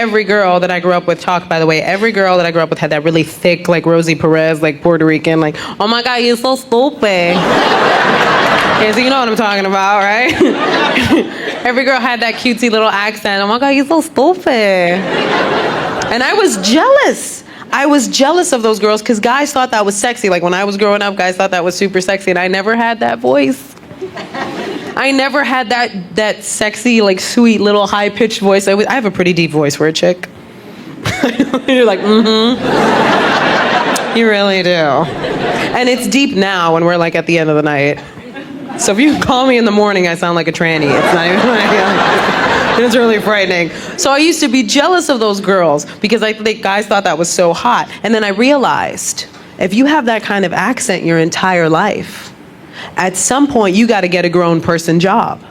every girl that I grew up with talked, by the way, every girl that I grew up with had that really thick, like Rosie Perez, like Puerto Rican, like, oh my God, you're so stupid. Yeah, so you know what I'm talking about, right? Every girl had that cutesy little accent. Oh my God, you're so stupid. And I was jealous. I was jealous of those girls because guys thought that was sexy. Like when I was growing up, guys thought that was super sexy, and I never had that voice. I never had that sexy, like sweet little high-pitched voice. I have a pretty deep voice for a chick. You're like, mm-hmm. You really do. And it's deep now when we're like at the end of the night. So if you call me in the morning, I sound like a tranny. It's not even like, it's really frightening. So I used to be jealous of those girls because I think guys thought that was so hot. And then I realized, if you have that kind of accent your entire life, at some point you got to get a grown person job.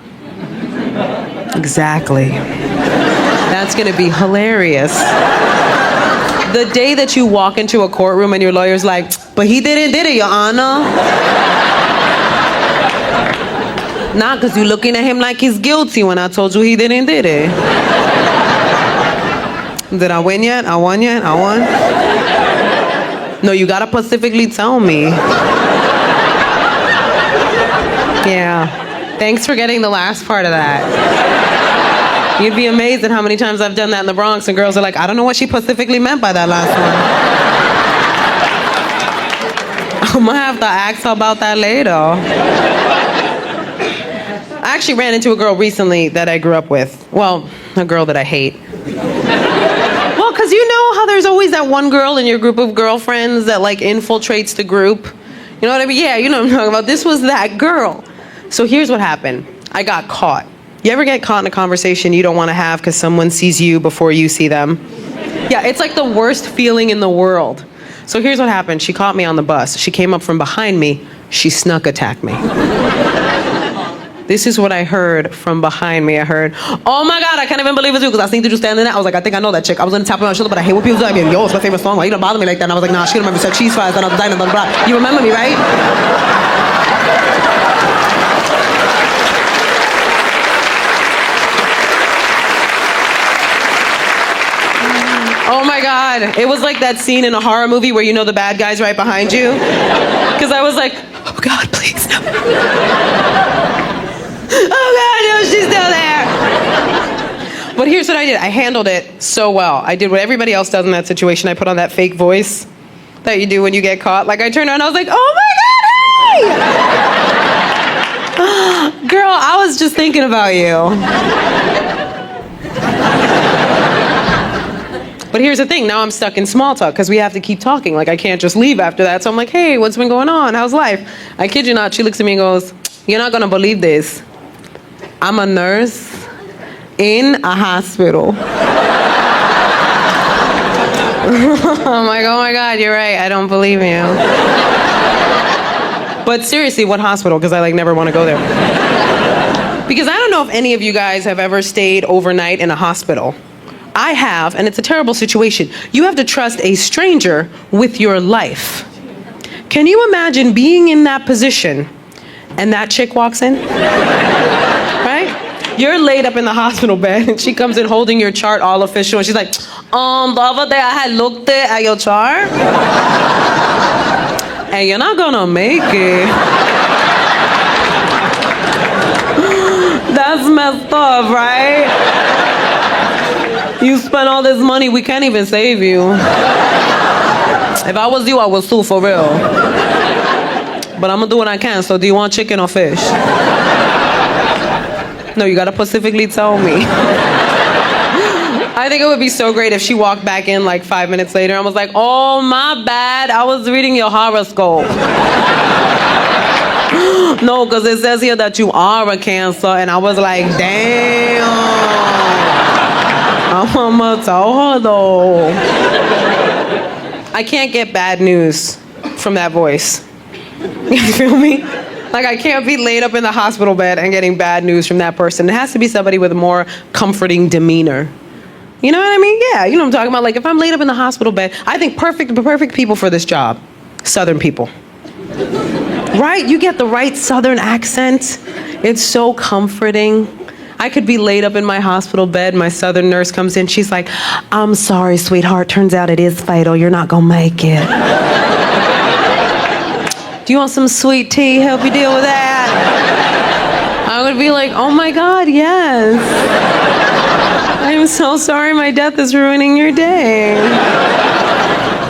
Exactly. That's going to be hilarious. The day that you walk into a courtroom and your lawyer's like, but he did it, Your Honor. Not because you're looking at him like he's guilty when I told you he did it. Did I win yet? I won yet? I won? No, you gotta specifically tell me. Yeah. Thanks for getting the last part of that. You'd be amazed at how many times I've done that in the Bronx and girls are like, I don't know what she specifically meant by that last one. I'm gonna have to ask her about that later. I actually ran into a girl recently that I grew up with. Well, a girl that I hate. Well, because you know how there's always that one girl in your group of girlfriends that like infiltrates the group? You know what I mean? Yeah, you know what I'm talking about. This was that girl. So here's what happened. I got caught. You ever get caught in a conversation you don't want to have because someone sees you before you see them? Yeah, it's like the worst feeling in the world. So here's what happened. She caught me on the bus. She came up from behind me. She snuck attacked me. This is what I heard from behind me. I heard, oh my God, I can't even believe it's you, because I seen that you standing there. I was like, I think I know that chick. I was gonna tap her on the shoulder, but I hate when people tell me, yo, it's my favorite song. Why you don't bother me like that? And I was like, nah, she don't remember sex cheese fries, and I was dying, blah, blah, blah. You remember me, right? Oh my God. It was like that scene in a horror movie where you know the bad guy's right behind you. Because I was like, oh God, please, no. Oh God, no, she's still there. But here's what I did. I handled it so well. I did what everybody else does in that situation. I put on that fake voice that you do when you get caught. Like I turned around and I was like, oh my God, hey! Girl, I was just thinking about you. But here's the thing, now I'm stuck in small talk because we have to keep talking. Like I can't just leave after that. So I'm like, hey, what's been going on? How's life? I kid you not, she looks at me and goes, you're not gonna believe this. I'm a nurse in a hospital. I'm like, oh my God, you're right, I don't believe you. But seriously, what hospital? Because I like never want to go there. Because I don't know if any of you guys have ever stayed overnight in a hospital. I have, and it's a terrible situation. You have to trust a stranger with your life. Can you imagine being in that position and that chick walks in? Right? You're laid up in the hospital bed and she comes in holding your chart all official and she's like, the other day I had looked at your chart and you're not gonna make it. That's messed up, right? You spent all this money, we can't even save you. If I was you, I would sue for real. But I'm gonna do what I can, so do you want chicken or fish? No, you gotta specifically tell me. I think it would be so great if she walked back in like 5 minutes later and was like, oh, my bad, I was reading your horoscope. No, because it says here that you are a Cancer, and I was like, damn. I'm gonna tell her though. I can't get bad news from that voice. You feel me? Like I can't be laid up in the hospital bed and getting bad news from that person. It has to be somebody with a more comforting demeanor. You know what I mean? Yeah, you know what I'm talking about. Like if I'm laid up in the hospital bed, I think perfect people for this job. Southern people. Right? You get the right Southern accent. It's so comforting. I could be laid up in my hospital bed. My southern nurse comes in. She's like, I'm sorry, sweetheart. Turns out it is fatal. You're not going to make it. Do you want some sweet tea? Help you deal with that? I would be like, oh my God, yes. I'm so sorry my death is ruining your day.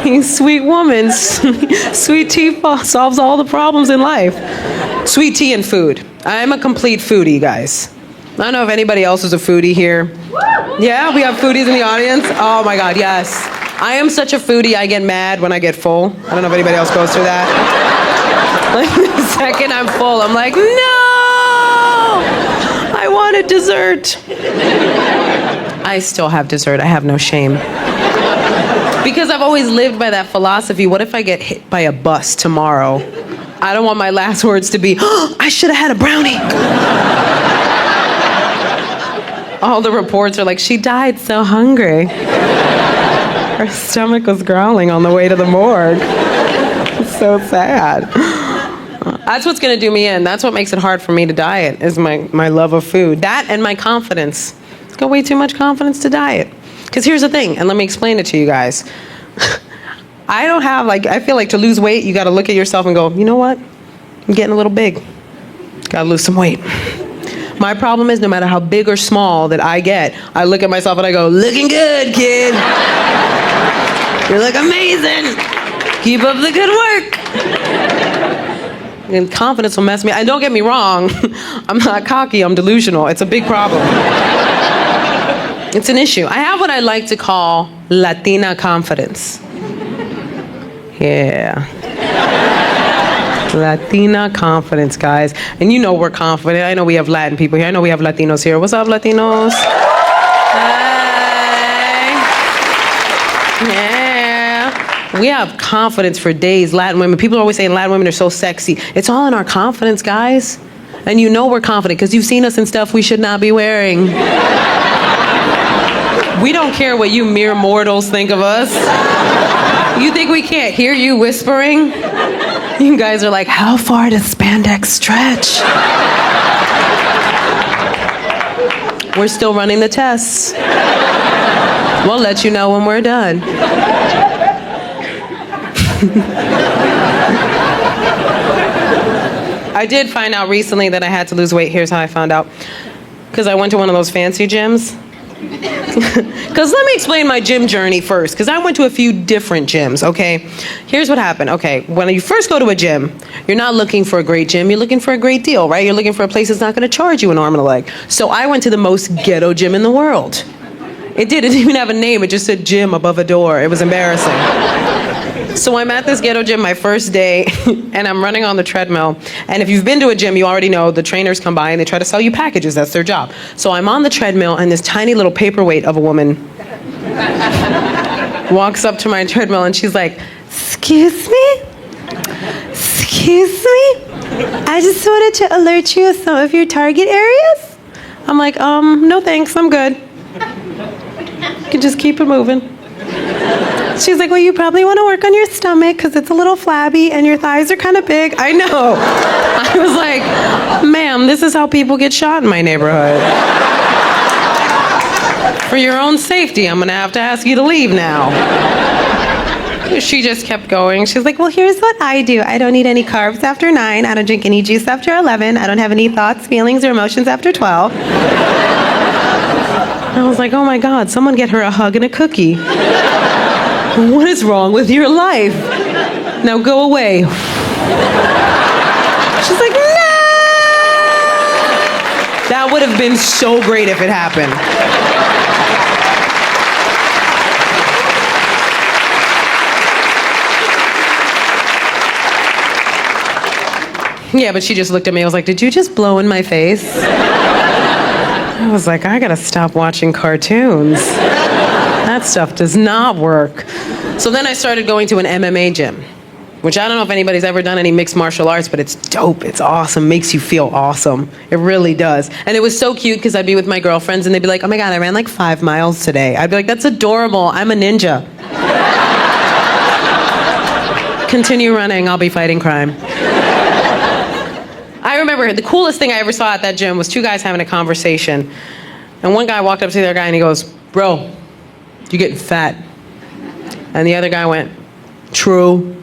You sweet woman. Sweet tea solves all the problems in life. Sweet tea and food. I'm a complete foodie, guys. I don't know if anybody else is a foodie here. Yeah, we have foodies in the audience. Oh my God, yes. I am such a foodie, I get mad when I get full. I don't know if anybody else goes through that. Like the second I'm full, I'm like, no! I wanted dessert. I still have dessert, I have no shame. Because I've always lived by that philosophy. What if I get hit by a bus tomorrow? I don't want my last words to be, oh, I should have had a brownie. All the reports are like, she died so hungry. Her stomach was growling on the way to the morgue. It's so sad. That's what's gonna do me in. That's what makes it hard for me to diet, is my love of food. That and my confidence. It's got way too much confidence to diet. Because here's the thing, and let me explain it to you guys. I don't have, I feel like to lose weight, you gotta look at yourself and go, you know what? I'm getting a little big. Gotta lose some weight. My problem is no matter how big or small that I get, I look at myself and I go, looking good, kid. You look amazing. Keep up the good work. And confidence will mess me up. And don't get me wrong, I'm not cocky, I'm delusional. It's a big problem. It's an issue. I have what I like to call Latina confidence. Yeah. Latina confidence, guys. And you know we're confident. I know we have Latin people here. I know we have Latinos here. What's up, Latinos? Hi. Yeah. We have confidence for days. Latin women. People are always saying Latin women are so sexy. It's all in our confidence, guys. And you know we're confident because you've seen us in stuff we should not be wearing. We don't care what you mere mortals think of us. You think we can't hear you whispering? You guys are like, how far does spandex stretch? We're still running the tests. We'll let you know when we're done. I did find out recently that I had to lose weight. Here's how I found out. Because I went to one of those fancy gyms. Because let me explain my gym journey first, because I went to a few different gyms, okay? Here's what happened. Okay, when you first go to a gym, you're not looking for a great gym, you're looking for a great deal, right? You're looking for a place that's not going to charge you an arm and a leg. So I went to the most ghetto gym in the world. It didn't even have a name, it just said gym above a door. It was embarrassing. So I'm at this ghetto gym my first day, and I'm running on the treadmill. And if you've been to a gym, you already know the trainers come by and they try to sell you packages. That's their job. So I'm on the treadmill, and this tiny little paperweight of a woman walks up to my treadmill, and she's like, excuse me? Excuse me? I just wanted to alert you of some of your target areas. I'm like, no thanks, I'm good. You can just keep it moving. She's like, well, you probably want to work on your stomach because it's a little flabby and your thighs are kind of big. I know. I was like, ma'am, this is how people get shot in my neighborhood. For your own safety, I'm going to have to ask you to leave now. She just kept going. She's like, well, here's what I do. I don't eat any carbs after 9. I don't drink any juice after 11. I don't have any thoughts, feelings, or emotions after 12. I was like, oh my God, someone get her a hug and a cookie. What is wrong with your life? Now go away. She's like, no! That would have been so great if it happened. Yeah, but she just looked at me. I was like, did you just blow in my face? I was like, I gotta stop watching cartoons. That stuff does not work. So then I started going to an MMA gym, which I don't know if anybody's ever done any mixed martial arts, but it's dope. It's awesome. Makes you feel awesome. It really does. And it was so cute because I'd be with my girlfriends and they'd be like, oh my God, I ran like 5 miles today. I'd be like, that's adorable. I'm a ninja. Continue running. I'll be fighting crime. I remember the coolest thing I ever saw at that gym was two guys having a conversation. And one guy walked up to the other guy and he goes, "Bro, you're getting fat." And the other guy went, "True."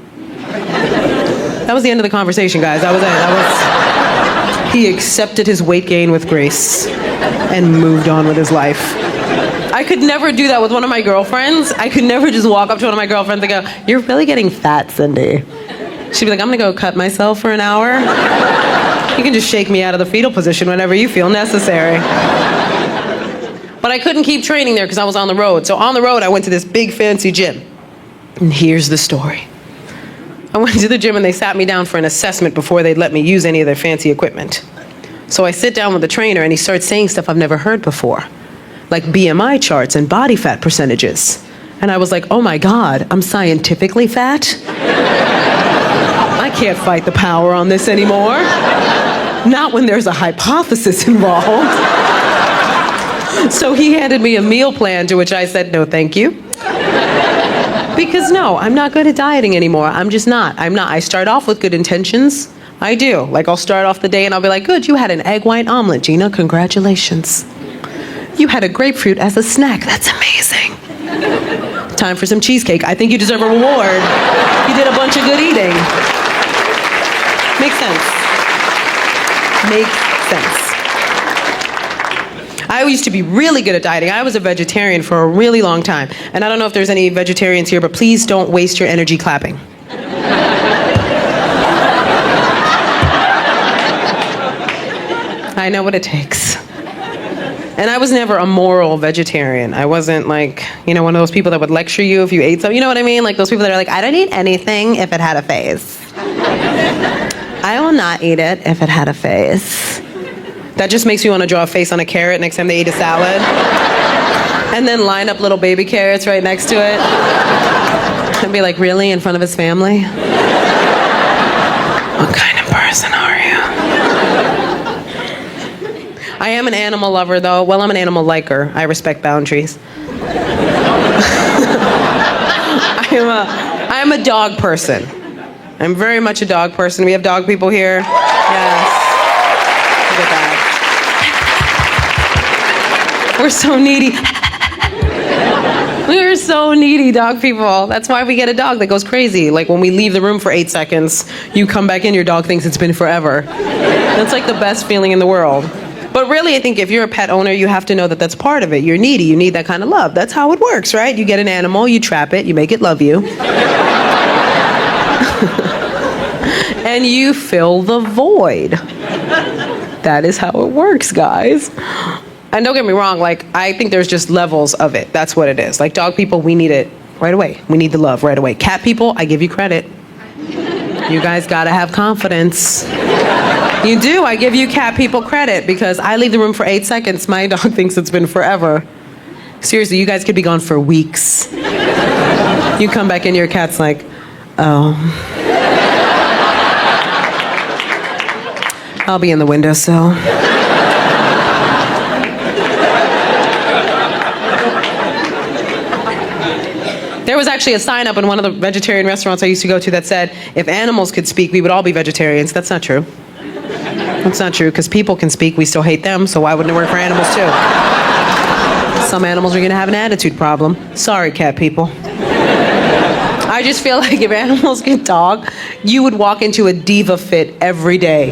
That was the end of the conversation, guys. That was it. He accepted his weight gain with grace and moved on with his life. I could never do that with one of my girlfriends. I could never just walk up to one of my girlfriends and go, "You're really getting fat, Cindy." She'd be like, "I'm gonna go cut myself for an hour. You can just shake me out of the fetal position whenever you feel necessary." But I couldn't keep training there because I was on the road. So on the road, I went to this big fancy gym. And here's the story. I went to the gym and they sat me down for an assessment before they'd let me use any of their fancy equipment. So I sit down with the trainer and he starts saying stuff I've never heard before, like BMI charts and body fat percentages. And I was like, oh my God, I'm scientifically fat? I can't fight the power on this anymore. Not when there's a hypothesis involved. So he handed me a meal plan, to which I said, no, thank you. Because no, I'm not good at dieting anymore. I'm just not. I start off with good intentions. I do. Like, I'll start off the day and I'll be like, good, you had an egg white omelet, Gina. Congratulations. You had a grapefruit as a snack. That's amazing. Time for some cheesecake. I think you deserve a reward. You did a bunch of good eating. Makes sense. Makes sense. I used to be really good at dieting. I was a vegetarian for a really long time. And I don't know if there's any vegetarians here, but please don't waste your energy clapping. I know what it takes. And I was never a moral vegetarian. I wasn't like, one of those people that would lecture you if you ate something. You know what I mean? Like those people that are like, I don't eat anything if it had a face. I will not eat it if it had a face. That just makes me want to draw a face on a carrot next time they eat a salad. And then line up little baby carrots right next to it. And be like, really? In front of his family? What kind of person are you? I am an animal lover, though. Well, I'm an animal liker. I respect boundaries. I am a dog person. I'm very much a dog person. We have dog people here. Yes. Look at that. We're so needy. We're so needy, dog people. That's why we get a dog that goes crazy. Like when we leave the room for 8 seconds, you come back in, your dog thinks it's been forever. That's like the best feeling in the world. But really, I think if you're a pet owner, you have to know that that's part of it. You're needy. You need that kind of love. That's how it works, right? You get an animal, you trap it, you make it love you. And you fill the void. That is how it works, guys. And don't get me wrong, like, I think there's just levels of it. That's what it is. Like, dog people, we need it right away. We need the love right away. Cat people, I give you credit. You guys gotta have confidence. You do. I give you cat people credit because I leave the room for 8 seconds. My dog thinks it's been forever. Seriously, you guys could be gone for weeks. You come back in, your cat's like, oh. I'll be in the windowsill. There was actually a sign up in one of the vegetarian restaurants I used to go to that said, if animals could speak, we would all be vegetarians. That's not true. That's not true, because people can speak, we still hate them, so why wouldn't it work for animals too? Some animals are going to have an attitude problem. Sorry, cat people. I just feel like if animals could talk, you would walk into a diva fit every day.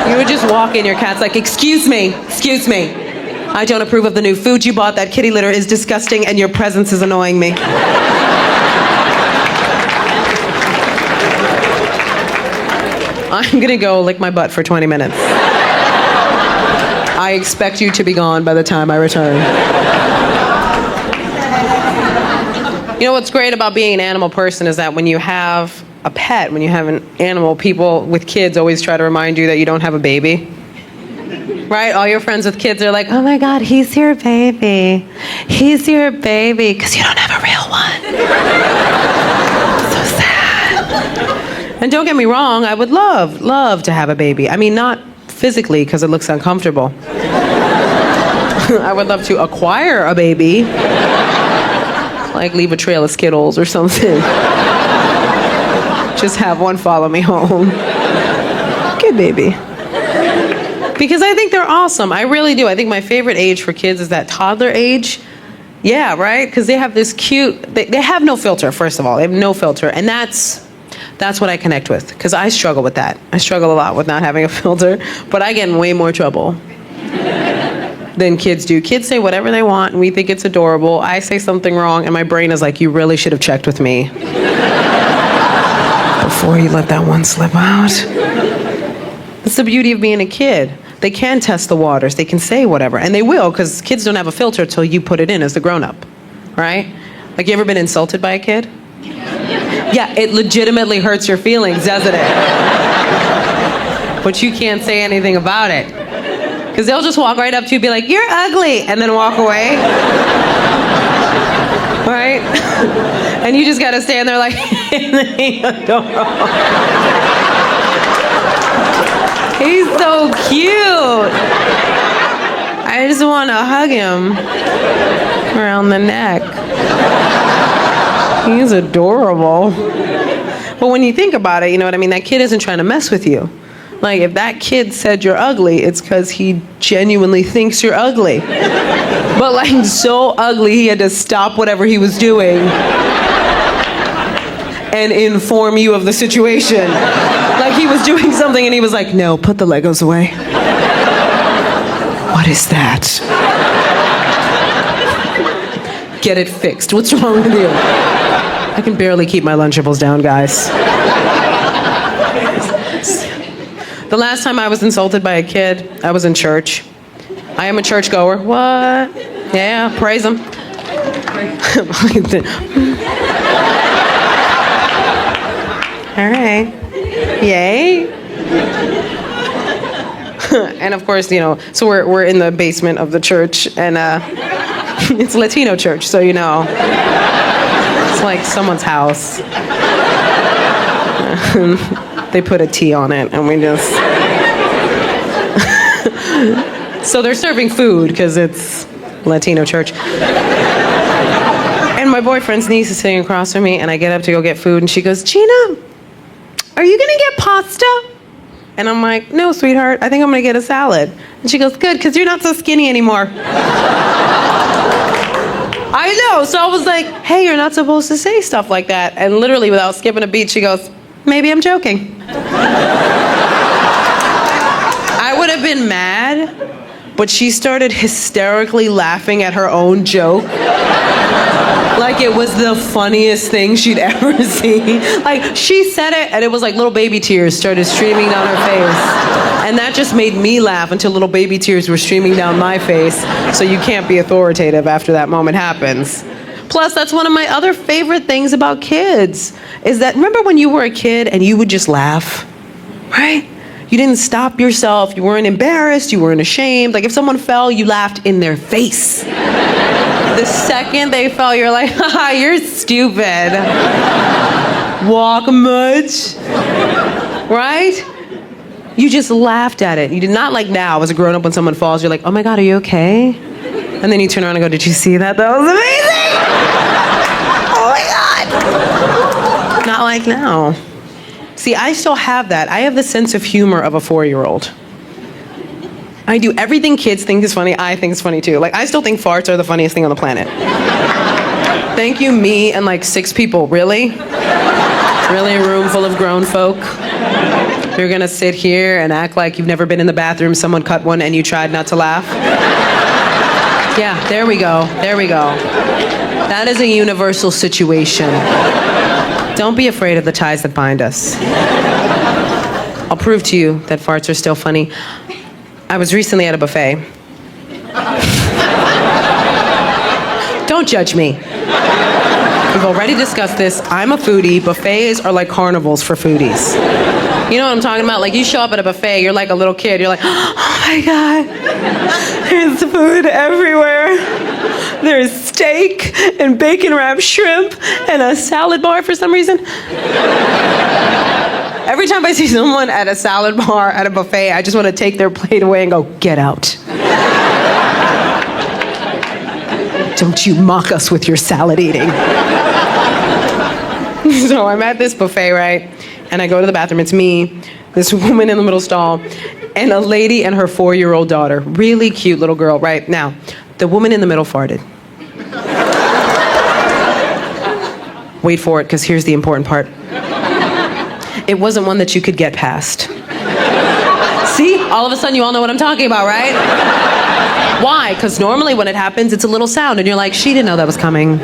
You would just walk in, your cat's like, excuse me, I don't approve of the new food you bought. That kitty litter is disgusting and your presence is annoying me. I'm gonna go lick my butt for 20 minutes. I expect you to be gone by the time I return. You know what's great about being an animal person is that when you have a pet, when you have an animal, people with kids always try to remind you that you don't have a baby. Right? All your friends with kids are like, oh my God, he's your baby. He's your baby, because you don't have a real one. So sad. And don't get me wrong, I would love to have a baby. I mean, not physically, because it looks uncomfortable. I would love to acquire a baby. Like leave a trail of Skittles or something. Just have one follow me home. Good baby. Because I think they're awesome. I really do. I think my favorite age for kids is that toddler age. Yeah, right? Because they have this cute, they have no filter, first of all. They have no filter. And that's what I connect with. Because I struggle with that. I struggle a lot with not having a filter. But I get in way more trouble than kids do. Kids say whatever they want, and we think it's adorable. I say something wrong, and my brain is like, you really should have checked with me before you let that one slip out. That's the beauty of being a kid. They can test the waters. They can say whatever. And they will, because kids don't have a filter until you put it in as the grown-up, right? Like, you ever been insulted by a kid? Yeah, it legitimately hurts your feelings, doesn't it? But you can't say anything about it. Because they'll just walk right up to you and be like, you're ugly, and then walk away. Right? And you just got to stand there like, adorable. He's so cute. I just want to hug him around the neck. He's adorable. But when you think about it, you know what I mean? That kid isn't trying to mess with you. Like, if that kid said you're ugly, it's because he genuinely thinks you're ugly. But like, so ugly, he had to stop whatever he was doing and inform you of the situation. Like, he was doing something and he was like, no, put the Legos away. What is that? Get it fixed. What's wrong with you? I can barely keep my Lunchables down, guys. The last time I was insulted by a kid, I was in church. I am a churchgoer. What? Yeah, praise him. All right. Yay. And of course, you know, so we're in the basement of the church, and it's Latino church, so you know, it's like someone's house. They put a T on it, and we just... So they're serving food, because it's Latino church. And my boyfriend's niece is sitting across from me, and I get up to go get food, and she goes, Gina, are you gonna get pasta? And I'm like, no, sweetheart, I think I'm gonna get a salad. And she goes, good, because you're not so skinny anymore. I know, so I was like, hey, you're not supposed to say stuff like that. And literally, without skipping a beat, she goes, maybe I'm joking. I would have been mad, but she started hysterically laughing at her own joke. Like it was the funniest thing she'd ever seen. Like, she said it, and it was like little baby tears started streaming down her face. And that just made me laugh until little baby tears were streaming down my face. So you can't be authoritative after that moment happens. Plus, that's one of my other favorite things about kids, is that, remember when you were a kid and you would just laugh, right? You didn't stop yourself. You weren't embarrassed. You weren't ashamed. Like, if someone fell, you laughed in their face. The second they fell, you're like, haha, you're stupid. Walk much, right? You just laughed at it. You did not, like now, as a grown-up, when someone falls, you're like, oh my God, are you okay? And then you turn around and go, did you see that? That was amazing. Oh my God. Not like now. See, I still have that. I have the sense of humor of a 4-year-old. I do everything kids think is funny, I think is funny too. Like, I still think farts are the funniest thing on the planet. Thank you, me and like 6 people. Really? Really, a room full of grown folk? You're gonna sit here and act like you've never been in the bathroom, someone cut one, and you tried not to laugh? Yeah, there we go. There we go. That is a universal situation. Don't be afraid of the ties that bind us. I'll prove to you that farts are still funny. I was recently at a buffet. Don't judge me. We've already discussed this. I'm a foodie. Buffets are like carnivals for foodies. You know what I'm talking about? Like, you show up at a buffet, you're like a little kid. You're like, oh my God, there's food everywhere. There's steak and bacon wrapped shrimp and a salad bar for some reason. Every time I see someone at a salad bar at a buffet, I just want to take their plate away and go, get out. Don't you mock us with your salad eating. So I'm at this buffet, right? And I go to the bathroom. It's me, this woman in the middle stall. and a lady and her 4-year-old daughter. Really cute little girl, right? Now, the woman in the middle farted. Wait for it, because here's the important part. It wasn't one that you could get past. See? All of a sudden, you all know what I'm talking about, right? Why? Because normally when it happens, it's a little sound, and you're like, she didn't know that was coming.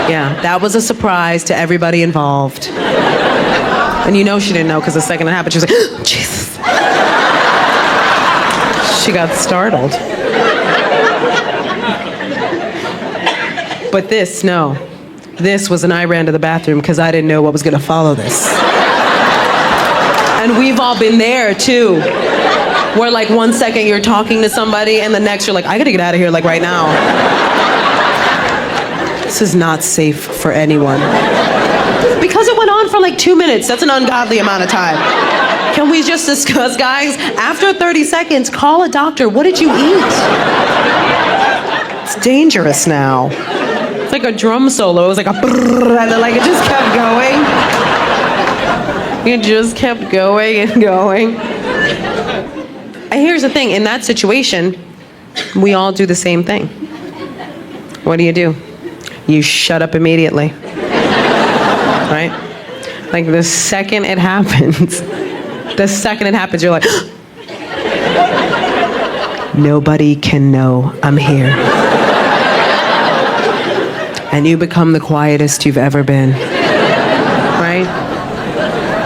Yeah, that was a surprise to everybody involved. And you know she didn't know, because the second it happened, she was like, Jesus. She got startled. But this, no. This was an I ran to the bathroom because I didn't know what was going to follow this. And we've all been there, too. Where, like, 1 second you're talking to somebody, and the next you're like, I gotta get out of here, like, right now. This is not safe for anyone. Because it went on for, like, 2 minutes. That's an ungodly amount of time. Can we just discuss, guys? After 30 seconds, call a doctor. What did you eat? It's dangerous now. It's like a drum solo. It was like a brrr, and then, like, it just kept going. It just kept going and going. And here's the thing, in that situation, we all do the same thing. What do? You shut up immediately. Right? Like the second it happens, you're like, nobody can know I'm here. And you become the quietest you've ever been. Right?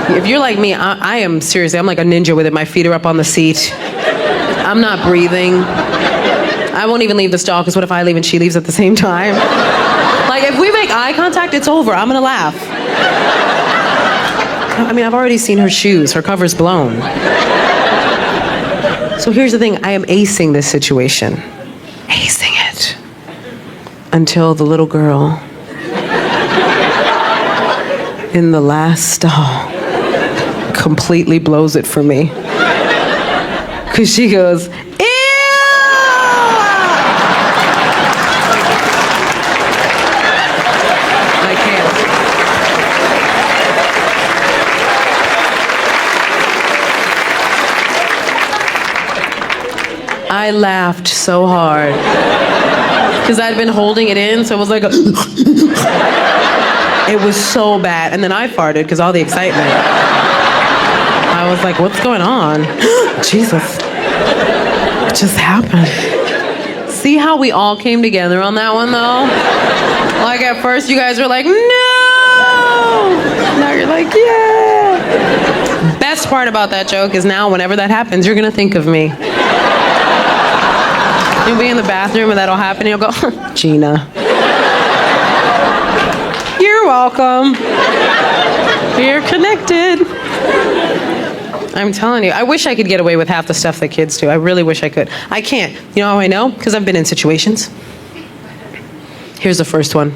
If you're like me, I am seriously, I'm like a ninja with it. My feet are up on the seat. I'm not breathing. I won't even leave the stall, because what if I leave and she leaves at the same time? Like, if we make eye contact, it's over. I'm gonna laugh. I mean, I've already seen her shoes. Her cover's blown. So here's the thing. I am acing this situation. Acing it. Until the little girl in the last stall completely blows it for me. Because she goes, ew! I can't. I laughed so hard. Because I'd been holding it in, so it was like a... It was so bad. And then I farted, because all the excitement. I was like, what's going on? Jesus. What just happened? See how we all came together on that one, though? Like, at first you guys were like, no! Now you're like, yeah! Best part about that joke is now whenever that happens, you're gonna think of me. You'll be in the bathroom and that'll happen and you'll go, Gina. You're welcome. We're connected. I'm telling you, I wish I could get away with half the stuff that kids do. I really wish I could. I can't. You know how I know? Because I've been in situations. Here's the first one.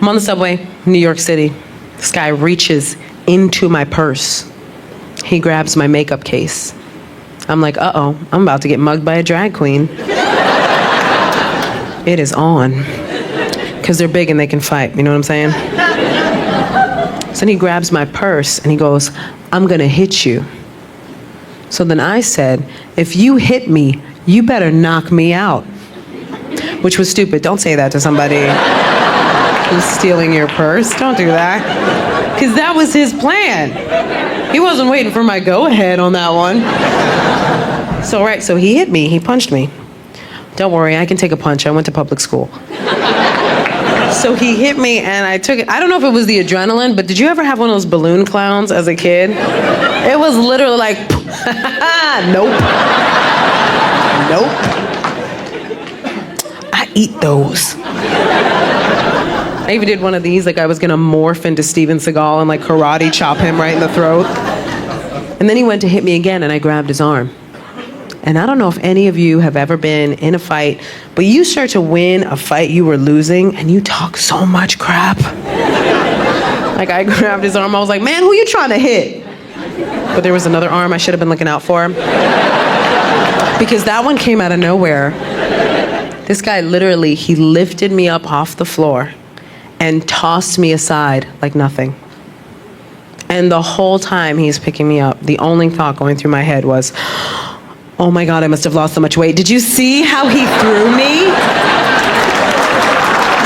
I'm on the subway, New York City. This guy reaches into my purse. He grabs my makeup case. I'm like, uh-oh, I'm about to get mugged by a drag queen. It is on. Because they're big and they can fight, you know what I'm saying? So then he grabs my purse and he goes, I'm gonna hit you. So then I said, if you hit me, you better knock me out. Which was stupid. Don't say that to somebody who's stealing your purse. Don't do that. Because that was his plan. He wasn't waiting for my go-ahead on that one. So he hit me. He punched me. Don't worry, I can take a punch. I went to public school. So he hit me and I took it. I don't know if it was the adrenaline, but did you ever have one of those balloon clowns as a kid? It was literally like, nope. Nope. I eat those. I even did one of these, like I was gonna morph into Steven Seagal and like karate chop him right in the throat. And then he went to hit me again and I grabbed his arm. And I don't know if any of you have ever been in a fight, but you start to win a fight you were losing and you talk so much crap. Like I grabbed his arm, I was like, man, who you trying to hit? But there was another arm I should have been looking out for. Because that one came out of nowhere. This guy literally, he lifted me up off the floor and tossed me aside like nothing. And the whole time he's picking me up, the only thought going through my head was, oh my God, I must have lost so much weight. Did you see how he threw me?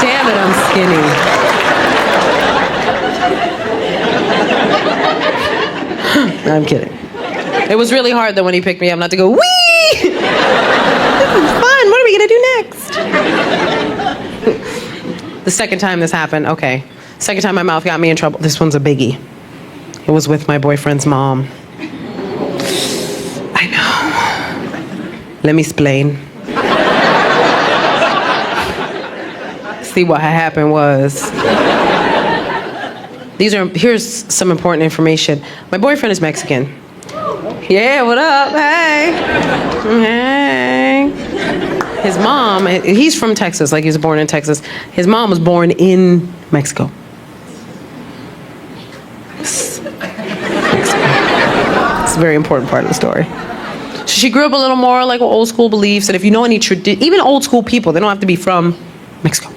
Damn it, I'm skinny. No, I'm kidding. It was really hard though when he picked me up not to go, wee! This is fun, what are we gonna do next? The second time this happened, okay. Second time my mouth got me in trouble. This one's a biggie. It was with my boyfriend's mom. I know. Let me explain. See what had happened was, here's some important information. My boyfriend is Mexican. Yeah, what up? Hey. Hey. His mom, he's from Texas, like he was born in Texas. His mom was born in Mexico. It's a very important part of the story. So she grew up a little more like with old school beliefs, and if you know any even old school people, they don't have to be from Mexico.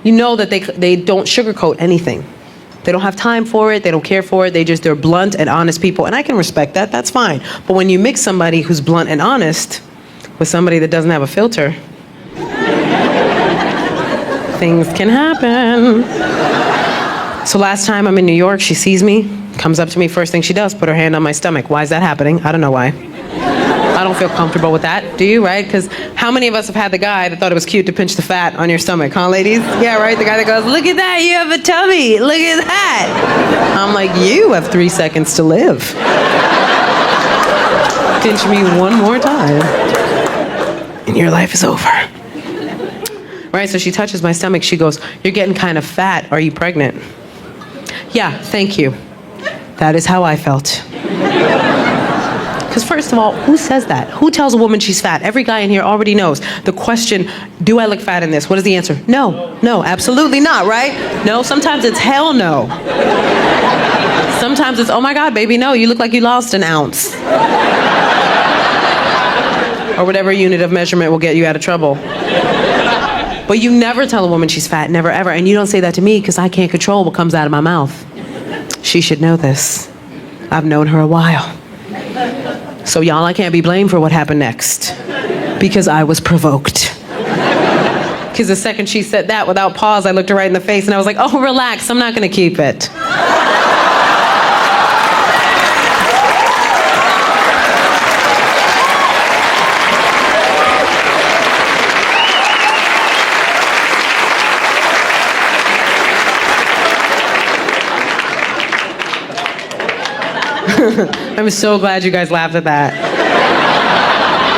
You know that they don't sugarcoat anything. They don't have time for it, they don't care for it, they're blunt and honest people, and I can respect that, that's fine. But when you mix somebody who's blunt and honest with somebody that doesn't have a filter, things can happen. So last time I'm in New York, she sees me, comes up to me, first thing she does, put her hand on my stomach. Why is that happening? I don't know why. I don't feel comfortable with that. Do you, right? Because how many of us have had the guy that thought it was cute to pinch the fat on your stomach, huh, ladies? Yeah, right? The guy that goes, look at that, you have a tummy. Look at that. I'm like, you have 3 seconds to live. Pinch me one more time, and your life is over. Right, so she touches my stomach. She goes, you're getting kind of fat. Are you pregnant? Yeah, thank you. That is how I felt. Because first of all, who says that? Who tells a woman she's fat? Every guy in here already knows. The question, do I look fat in this? What is the answer? No, no, absolutely not, right? No, sometimes it's hell no. Sometimes it's, oh my God, baby, no, you look like you lost an ounce. Or whatever unit of measurement will get you out of trouble. But you never tell a woman she's fat, never ever. And you don't say that to me because I can't control what comes out of my mouth. She should know this. I've known her a while. So y'all, I can't be blamed for what happened next. Because I was provoked. Because the second she said that, without pause, I looked her right in the face and I was like, oh, relax, I'm not gonna keep it. I'm so glad you guys laughed at that.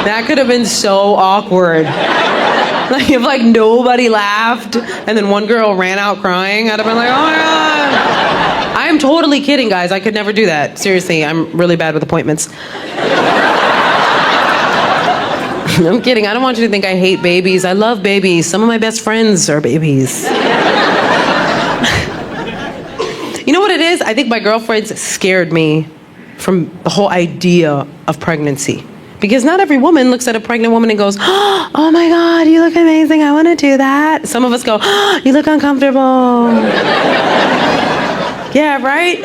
That could have been so awkward. Like if like nobody laughed and then one girl ran out crying, I'd have been like, oh my God. I'm totally kidding, guys. I could never do that. Seriously, I'm really bad with appointments. I'm kidding. I don't want you to think I hate babies. I love babies. Some of my best friends are babies. You know what it is? I think my girlfriends scared me from the whole idea of pregnancy. Because not every woman looks at a pregnant woman and goes, oh my God, you look amazing, I want to do that. Some of us go, oh, you look uncomfortable. Yeah, right?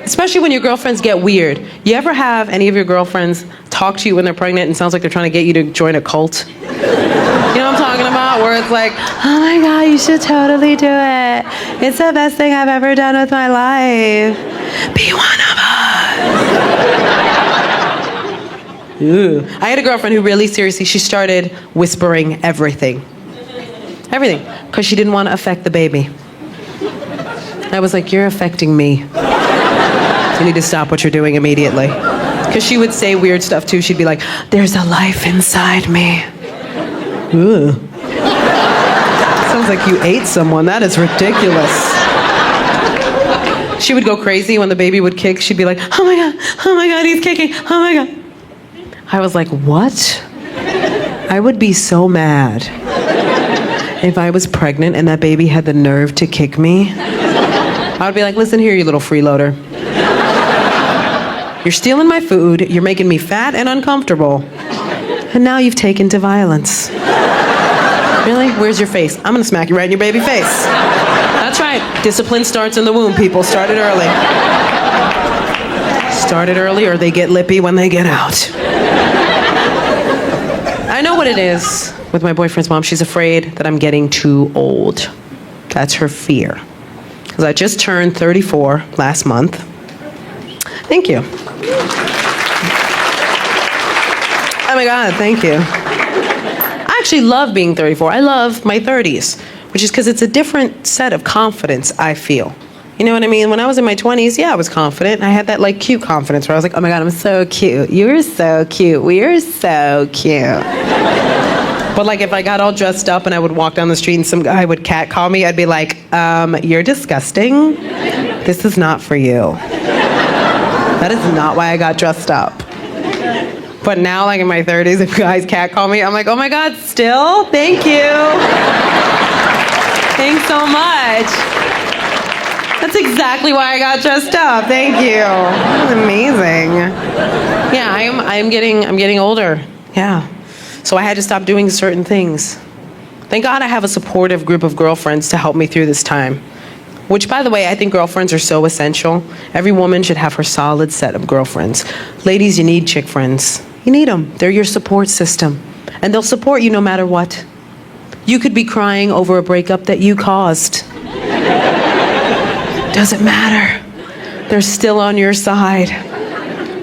Especially when your girlfriends get weird. You ever have any of your girlfriends talk to you when they're pregnant and it sounds like they're trying to get you to join a cult? You know what I'm talking about? Where it's like, oh my God, you should totally do it. It's the best thing I've ever done with my life. Be one of us. Ew. I had a girlfriend who really seriously, she started whispering everything. Everything. Because she didn't want to affect the baby. I was like, you're affecting me. You need to stop what you're doing immediately. Because she would say weird stuff too. She'd be like, there's a life inside me. Ugh. Sounds like you ate someone. That is ridiculous. She would go crazy when the baby would kick. She'd be like, oh my God, he's kicking, oh my God. I was like, what? I would be so mad if I was pregnant and that baby had the nerve to kick me. I would be like, listen here, you little freeloader. You're stealing my food, you're making me fat and uncomfortable, and now you've taken to violence. Really? Where's your face? I'm gonna smack you right in your baby face. That's right. Discipline starts in the womb, people. Start it early. Start it early or they get lippy when they get out. I know what it is with my boyfriend's mom. She's afraid that I'm getting too old. That's her fear. Because I just turned 34 last month. Thank you. Oh my God, thank you. I actually love being 34. I love my 30s, which is because it's a different set of confidence, I feel. You know what I mean? When I was in my 20s, yeah, I was confident. I had that like cute confidence where I was like, oh my God, I'm so cute. You're so cute. We're so cute. But like if I got all dressed up and I would walk down the street and some guy would catcall me, I'd be like, you're disgusting. This is not for you. That is not why I got dressed up. But now, like in my 30s, if guys catcall me, I'm like, oh my God, still? Thank you. Thanks so much. That's exactly why I got dressed up. Thank you. That was amazing. Yeah, I'm getting older. Yeah. So I had to stop doing certain things. Thank God I have a supportive group of girlfriends to help me through this time. Which, by the way, I think girlfriends are so essential. Every woman should have her solid set of girlfriends. Ladies, you need chick friends. You need them. They're your support system. And they'll support you no matter what. You could be crying over a breakup that you caused. Doesn't matter. They're still on your side.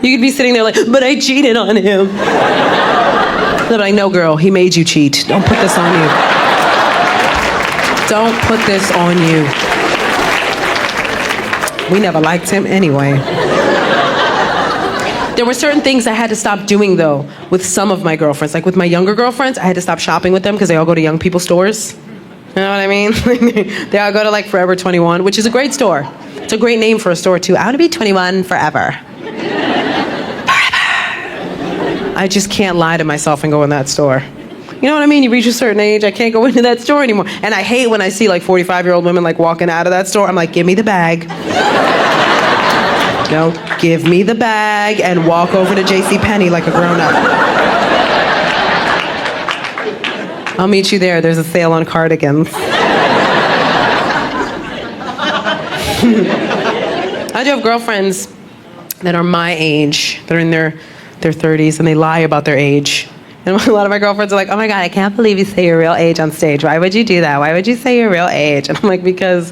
You could be sitting there like, but I cheated on him. They're like, no, girl, he made you cheat. Don't put this on you. Don't put this on you. We never liked him anyway. There were certain things I had to stop doing, though, with some of my girlfriends. Like with my younger girlfriends, I had to stop shopping with them because they all go to young people stores. You know what I mean? They all go to like Forever 21, which is a great store. It's a great name for a store, too. I want to be 21 forever. I just can't lie to myself and go in that store. You know what I mean? You reach a certain age, I can't go into that store anymore. And I hate when I see like 45-year-old women like walking out of that store. I'm like, give me the bag. No, give me the bag and walk over to JCPenney like a grown-up. I'll meet you there. There's a sale on cardigans. I do have girlfriends that are my age, that are in their 30s, and they lie about their age. And a lot of my girlfriends are like, oh my God, I can't believe you say your real age on stage. Why would you do that? Why would you say your real age? And I'm like, because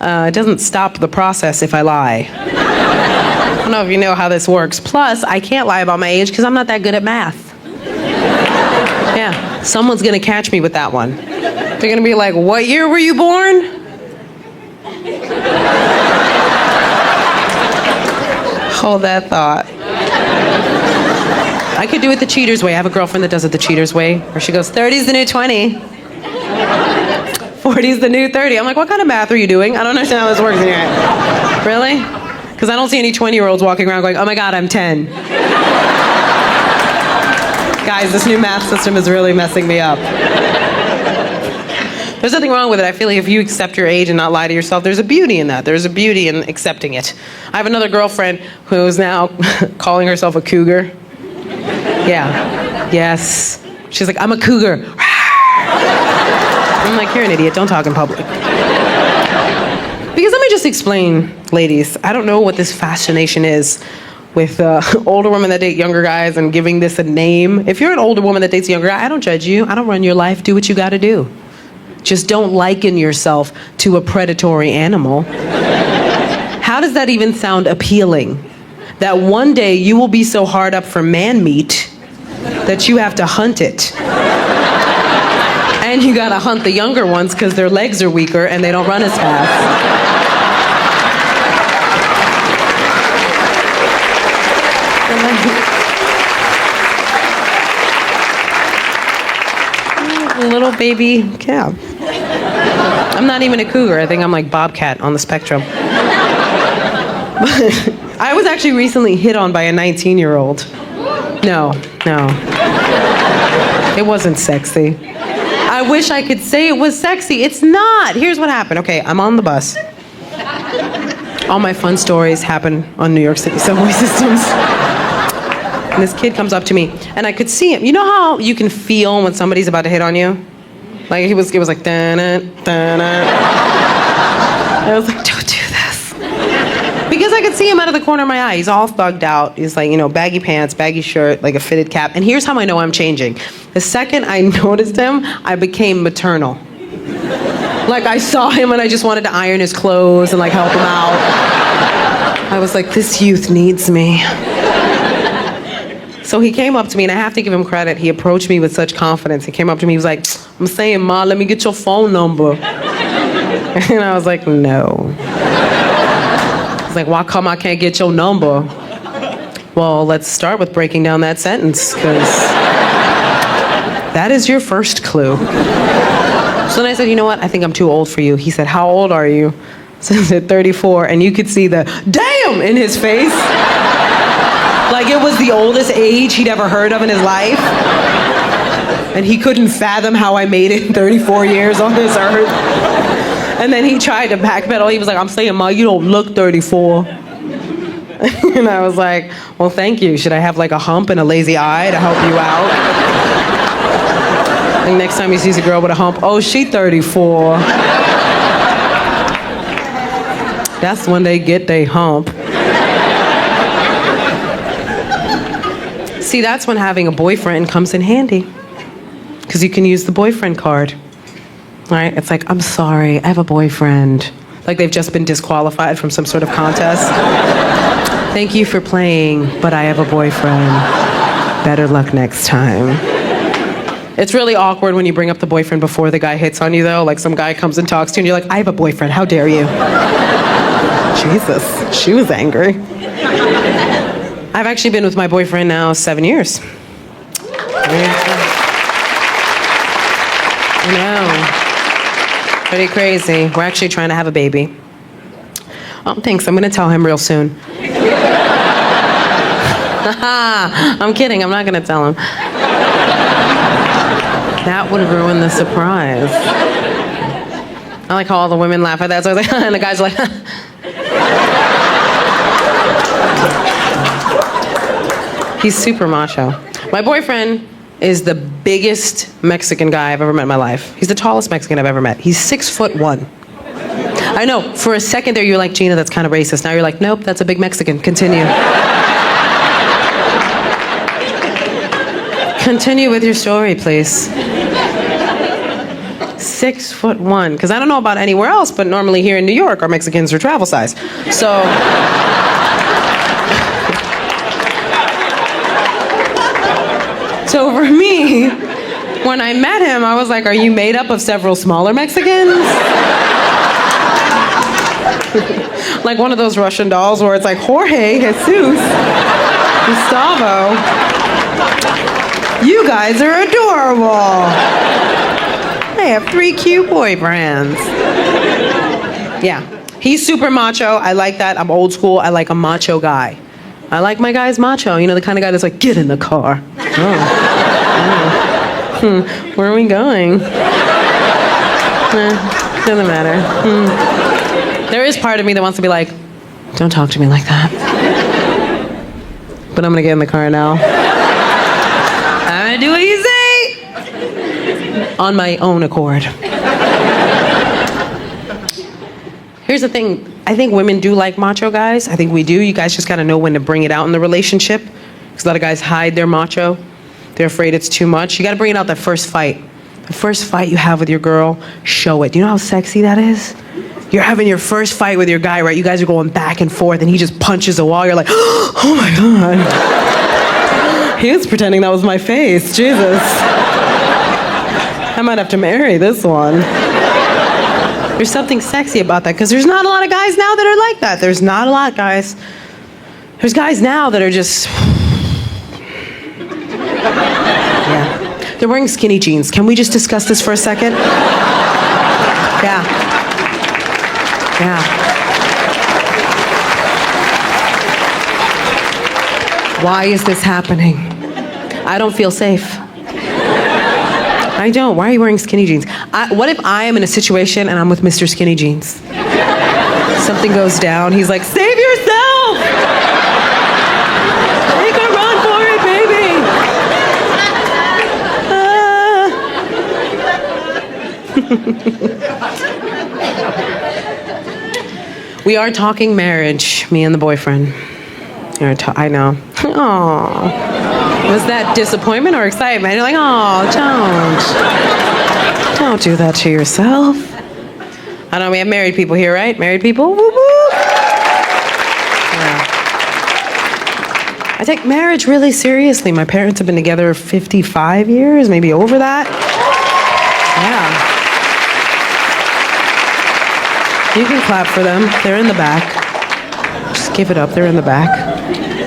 it doesn't stop the process if I lie. I don't know if you know how this works. Plus, I can't lie about my age because I'm not that good at math. Yeah, someone's gonna catch me with that one. They're gonna be like, what year were you born? Hold that thought. I could do it the cheater's way. I have a girlfriend that does it the cheater's way, where she goes, 30's the new 20. 40's the new 30. I'm like, what kind of math are you doing? I don't understand how this works in your head. Really? Because I don't see any 20-year-olds walking around going, oh my God, I'm 10. Guys, this new math system is really messing me up. There's nothing wrong with it. I feel like if you accept your age and not lie to yourself, there's a beauty in that. There's a beauty in accepting it. I have another girlfriend who is now calling herself a cougar. Yeah. Yes. She's like, I'm a cougar. I'm like, you're an idiot. Don't talk in public. Because let me just explain, ladies. I don't know what this fascination is with older women that date younger guys and giving this a name. If you're an older woman that dates a younger guy, I don't judge you. I don't run your life. Do what you got to do. Just don't liken yourself to a predatory animal. How does that even sound appealing? That one day you will be so hard up for man meat that you have to hunt it. And you gotta hunt the younger ones because their legs are weaker and they don't run as fast. Little baby calf. I'm not even a cougar. I think I'm like Bobcat on the spectrum. I was actually recently hit on by a 19-year-old. No. It wasn't sexy. I wish I could say it was sexy. It's not. Here's what happened. Okay, I'm on the bus. All my fun stories happen on New York City subway systems. And this kid comes up to me, and I could see him. You know how you can feel when somebody's about to hit on you? Like, it was like, da-na, da-na. I was like, don't do this. Because I could see him out of the corner of my eye. He's all thugged out. He's like, baggy pants, baggy shirt, like a fitted cap. And here's how I know I'm changing. The second I noticed him, I became maternal. Like, I saw him and I just wanted to iron his clothes and, like, help him out. I was like, this youth needs me. So he came up to me, and I have to give him credit. He approached me with such confidence. He came up to me, he was like, I'm saying, Ma, let me get your phone number. And I was like, no. He's like, why come I can't get your number? Well, let's start with breaking down that sentence, because that is your first clue. So then I said, you know what? I think I'm too old for you. He said, how old are you? So I said, 34. And you could see the damn in his face. Like it was the oldest age he'd ever heard of in his life. And he couldn't fathom how I made it 34 years on this earth. And then he tried to backpedal. He was like, I'm saying, Ma, you don't look 34. And I was like, well, thank you. Should I have like a hump and a lazy eye to help you out? Like next time he sees a girl with a hump, oh, she 34. That's when they get they hump. See, that's when having a boyfriend comes in handy. Because you can use the boyfriend card. Right? It's like, I'm sorry, I have a boyfriend. Like they've just been disqualified from some sort of contest. Thank you for playing, but I have a boyfriend. Better luck next time. It's really awkward when you bring up the boyfriend before the guy hits on you, though. Like some guy comes and talks to you, and you're like, I have a boyfriend, how dare you? Jesus, she was angry. I've actually been with my boyfriend now 7 years. I know. Pretty crazy. We're actually trying to have a baby. Oh, thanks, I'm gonna tell him real soon. I'm kidding, I'm not gonna tell him. That would ruin the surprise. I like how all the women laugh at that, so I was like, and the guys are like, He's super macho. My boyfriend is the biggest Mexican guy I've ever met in my life. He's the tallest Mexican I've ever met. He's 6'1". I know, for a second there you were like, Gina, that's kind of racist. Now you're like, nope, that's a big Mexican. Continue. Continue with your story, please. 6'1", because I don't know about anywhere else, but normally here in New York, our Mexicans are travel size. So for me, when I met him, I was like, are you made up of several smaller Mexicans? Like one of those Russian dolls where it's like Jorge, Jesus, Gustavo. You guys are adorable. I have 3 cute boyfriends. Yeah, he's super macho. I like that. I'm old school. I like a macho guy. I like my guys macho. You know, the kind of guy that's like, get in the car. Oh. Where are we going? Doesn't matter. There is part of me that wants to be like, don't talk to me like that. But I'm gonna get in the car now. I'm gonna do what you say. On my own accord. Here's the thing. I think women do like macho guys. I think we do. You guys just gotta know when to bring it out in the relationship. Because a lot of guys hide their macho. They're afraid it's too much. You gotta bring it out that first fight. The first fight you have with your girl, show it. Do you know how sexy that is? You're having your first fight with your guy, right? You guys are going back and forth and he just punches a wall. You're like, oh my God. He was pretending that was my face, Jesus. I might have to marry this one. There's something sexy about that because there's not a lot of guys now that are like that. There's not a lot, guys. There's guys now that are just... Yeah. They're wearing skinny jeans. Can we just discuss this for a second? Yeah. Yeah. Why is this happening? I don't feel safe. I don't. Why are you wearing skinny jeans? What if I am in a situation and I'm with Mr. Skinny Jeans? Something goes down. He's like, save yourself! Take a run for it, baby! We are talking marriage, me and the boyfriend. I know. Oh, was that disappointment or excitement? You're like, oh, don't do that to yourself. I know we have married people here, right? Married people? Woo woo. Yeah. I take marriage really seriously. My parents have been together 55 years, maybe over that. Yeah. You can clap for them. They're in the back. Just give it up. They're in the back.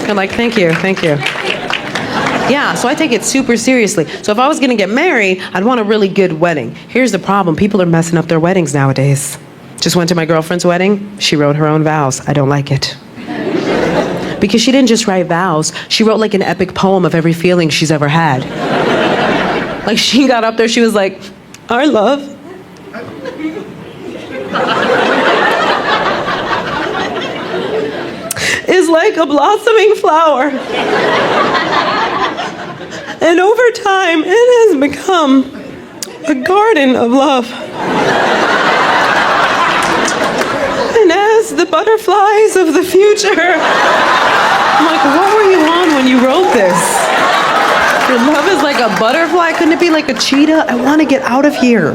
I'm like, thank you. Yeah, so I take it super seriously. So if I was gonna get married, I'd want a really good wedding. Here's the problem, people are messing up their weddings nowadays. Just went to my girlfriend's wedding, she wrote her own vows. I don't like it. Because she didn't just write vows, she wrote like an epic poem of every feeling she's ever had. Like she got up there, she was like, our love is like a blossoming flower. And over time, it has become a garden of love. And as the butterflies of the future, I'm like, what were you on when you wrote this? Your love is like a butterfly? Couldn't it be like a cheetah? I want to get out of here.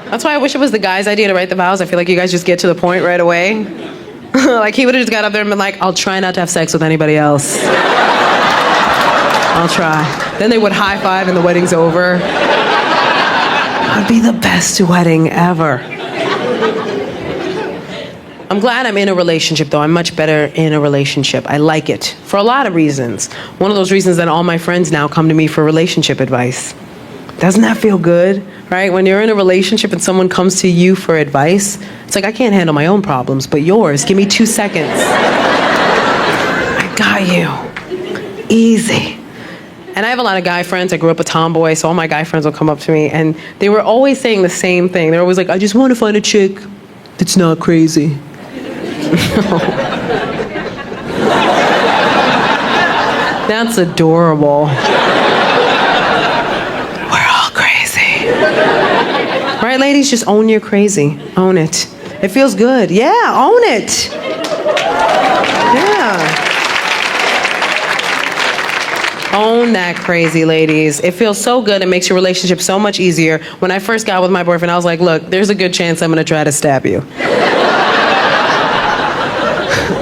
That's why I wish it was the guy's idea to write the vows. I feel like you guys just get to the point right away. Like he would have just got up there and been like, I'll try not to have sex with anybody else. I'll try. Then they would high five and the wedding's over. It would be the best wedding ever. I'm glad I'm in a relationship though. I'm much better in a relationship. I like it for a lot of reasons. One of those reasons that all my friends now come to me for relationship advice. Doesn't that feel good, right? When you're in a relationship and someone comes to you for advice, it's like, I can't handle my own problems, but yours, give me 2 seconds. I got you. Easy. And I have a lot of guy friends. I grew up a tomboy, so all my guy friends will come up to me, and they were always saying the same thing. They're always like, I just want to find a chick that's not crazy. That's adorable. Right, ladies? Just own your crazy. Own it. It feels good. Yeah, own it. Yeah. Own that crazy, ladies. It feels so good. It makes your relationship so much easier. When I first got with my boyfriend, I was like, look, there's a good chance I'm going to try to stab you.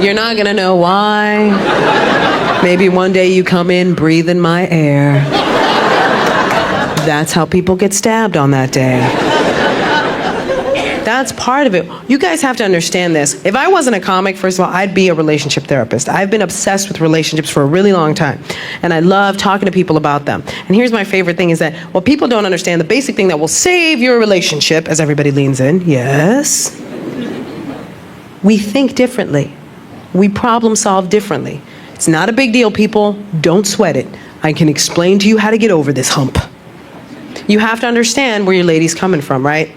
You're not going to know why. Maybe one day you come in breathing my air. That's how people get stabbed on that day. That's part of it. You guys have to understand this. If I wasn't a comic, first of all, I'd be a relationship therapist. I've been obsessed with relationships for a really long time. And I love talking to people about them. And here's my favorite thing is that what people don't understand, the basic thing that will save your relationship, as everybody leans in, yes, we think differently. We problem solve differently. It's not a big deal, people. Don't sweat it. I can explain to you how to get over this hump. You have to understand where your lady's coming from, right?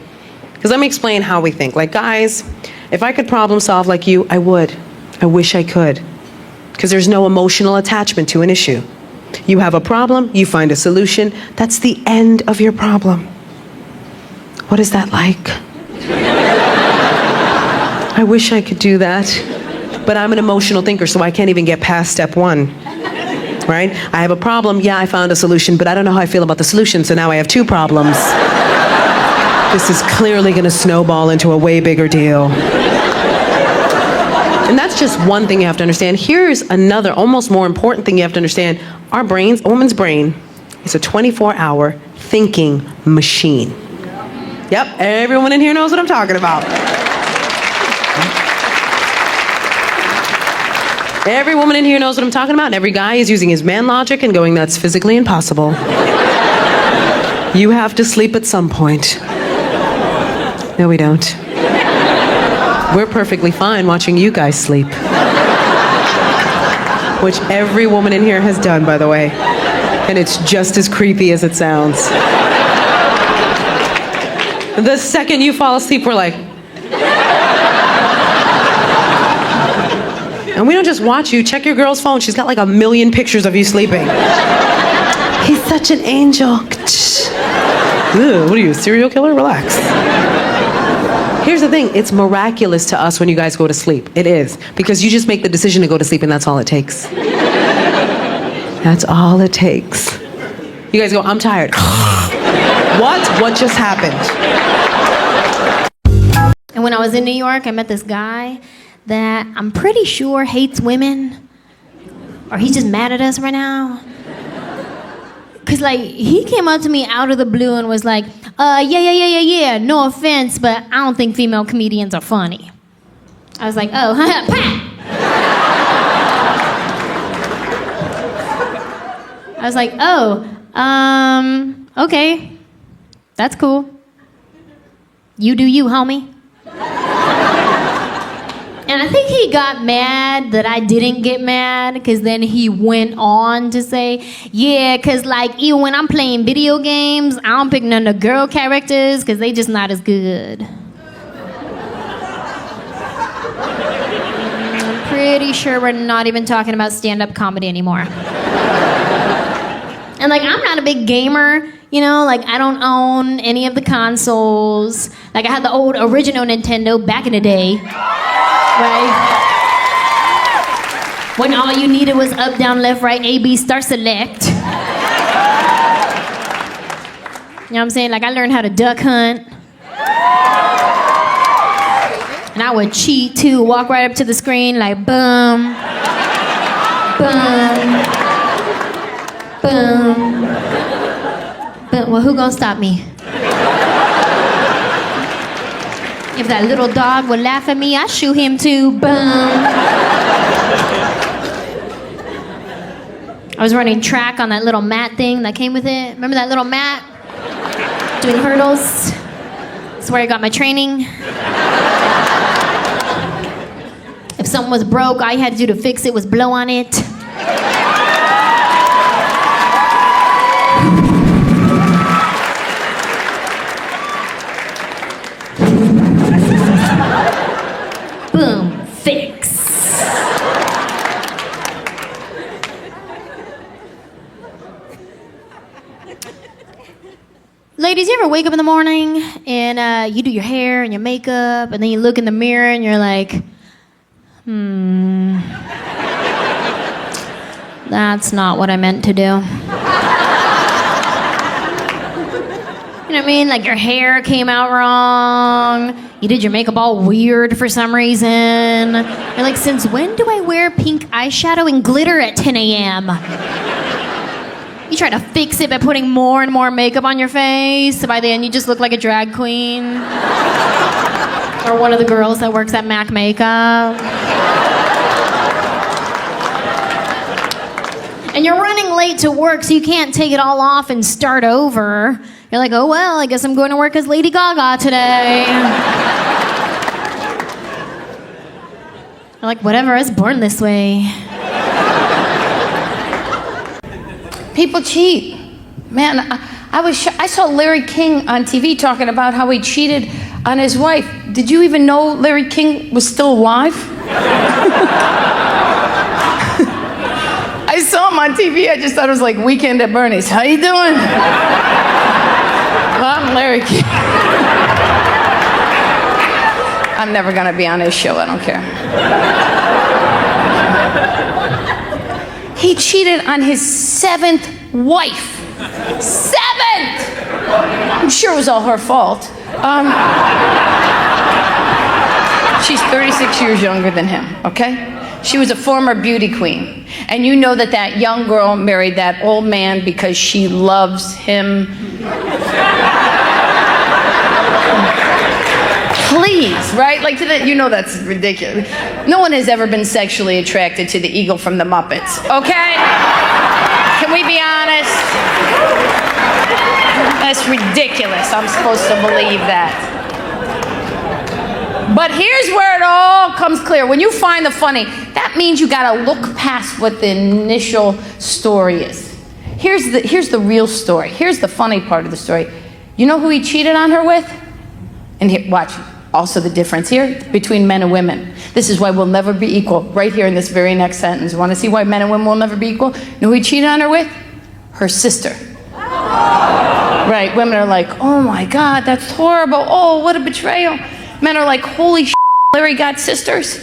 Because let me explain how we think. Like, guys, if I could problem solve like you, I would. I wish I could. Because there's no emotional attachment to an issue. You have a problem, you find a solution. That's the end of your problem. What is that like? I wish I could do that. But I'm an emotional thinker, so I can't even get past step 1. Right? I have a problem, yeah, I found a solution, but I don't know how I feel about the solution, so now I have 2 problems. This is clearly going to snowball into a way bigger deal. And that's just one thing you have to understand. Here's another, almost more important thing you have to understand. Our brains, a woman's brain, is a 24-hour thinking machine. Yep, everyone in here knows what I'm talking about. Every woman in here knows what I'm talking about, and every guy is using his man logic and going, that's physically impossible. You have to sleep at some point. No, we don't. We're perfectly fine watching you guys sleep. Which every woman in here has done, by the way. And it's just as creepy as it sounds. The second you fall asleep, we're like... And we don't just watch you. Check your girl's phone. She's got like 1 million pictures of you sleeping. He's such an angel. Ew, what are you, a serial killer? Relax. Here's the thing, it's miraculous to us when you guys go to sleep. It is. Because you just make the decision to go to sleep and that's all it takes. That's all it takes. You guys go, I'm tired. What? What just happened? And when I was in New York, I met this guy that I'm pretty sure hates women. Or he's just mad at us right now. Cause like, he came up to me out of the blue and was like, yeah, no offense, but I don't think female comedians are funny. I was like, oh, pat! I was like, oh, okay. That's cool. You do you, homie. And I think he got mad that I didn't get mad, because then he went on to say, yeah, because like even when I'm playing video games, I don't pick none of the girl characters because they just not as good. I'm pretty sure we're not even talking about stand-up comedy anymore. And like, I'm not a big gamer, you know, like I don't own any of the consoles. Like I had the old original Nintendo back in the day. Right? When all you needed was up, down, left, right, A, B, start, select. You know what I'm saying? Like I learned how to duck hunt. And I would cheat too, walk right up to the screen like boom, boom, boom. But well, who gonna stop me? If that little dog would laugh at me, I'd shoot him too. Boom. I was running track on that little mat thing that came with it. Remember that little mat? Doing hurdles. That's where I got my training. If something was broke, all you had to do to fix it was blow on it. Boom, fix. Ladies, you ever wake up in the morning and you do your hair and your makeup and then you look in the mirror and you're like, that's not what I meant to do. You know what I mean? Like your hair came out wrong. You did your makeup all weird for some reason. You're like, since when do I wear pink eyeshadow and glitter at 10 a.m.? You try to fix it by putting more and more makeup on your face. So by the end, you just look like a drag queen. Or one of the girls that works at MAC Makeup. And you're running late to work, so you can't take it all off and start over. You're like, oh, well, I guess I'm going to work as Lady Gaga today. You're like, whatever, I was born this way. People cheat. Man, I saw Larry King on TV talking about how he cheated on his wife. Did you even know Larry King was still alive? I saw him on TV. I just thought it was like Weekend at Bernie's. How you doing? Well, I'm Larry King. I'm never gonna be on his show. I don't care. He cheated on his 7th wife. 7th! I'm sure it was all her fault. She's 36 years younger than him, okay? She was a former beauty queen. And you know that that young girl married that old man because she loves him. Please, right? Like, you know that's ridiculous. No one has ever been sexually attracted to the eagle from the Muppets, okay? Can we be honest? That's ridiculous. I'm supposed to believe that. But here's where it all comes clear. When you find the funny, that means you gotta look past what the initial story is. Here's the real story. Here's the funny part of the story. You know who he cheated on her with? And here, watch. Also the difference here between men and women. This is why we'll never be equal. Right here in this very next sentence. Want to see why men and women will never be equal? You know who he cheated on her with? Her sister. Right, women are like, oh my God, that's horrible. Oh, what a betrayal. Men are like, holy shit, Larry got sisters?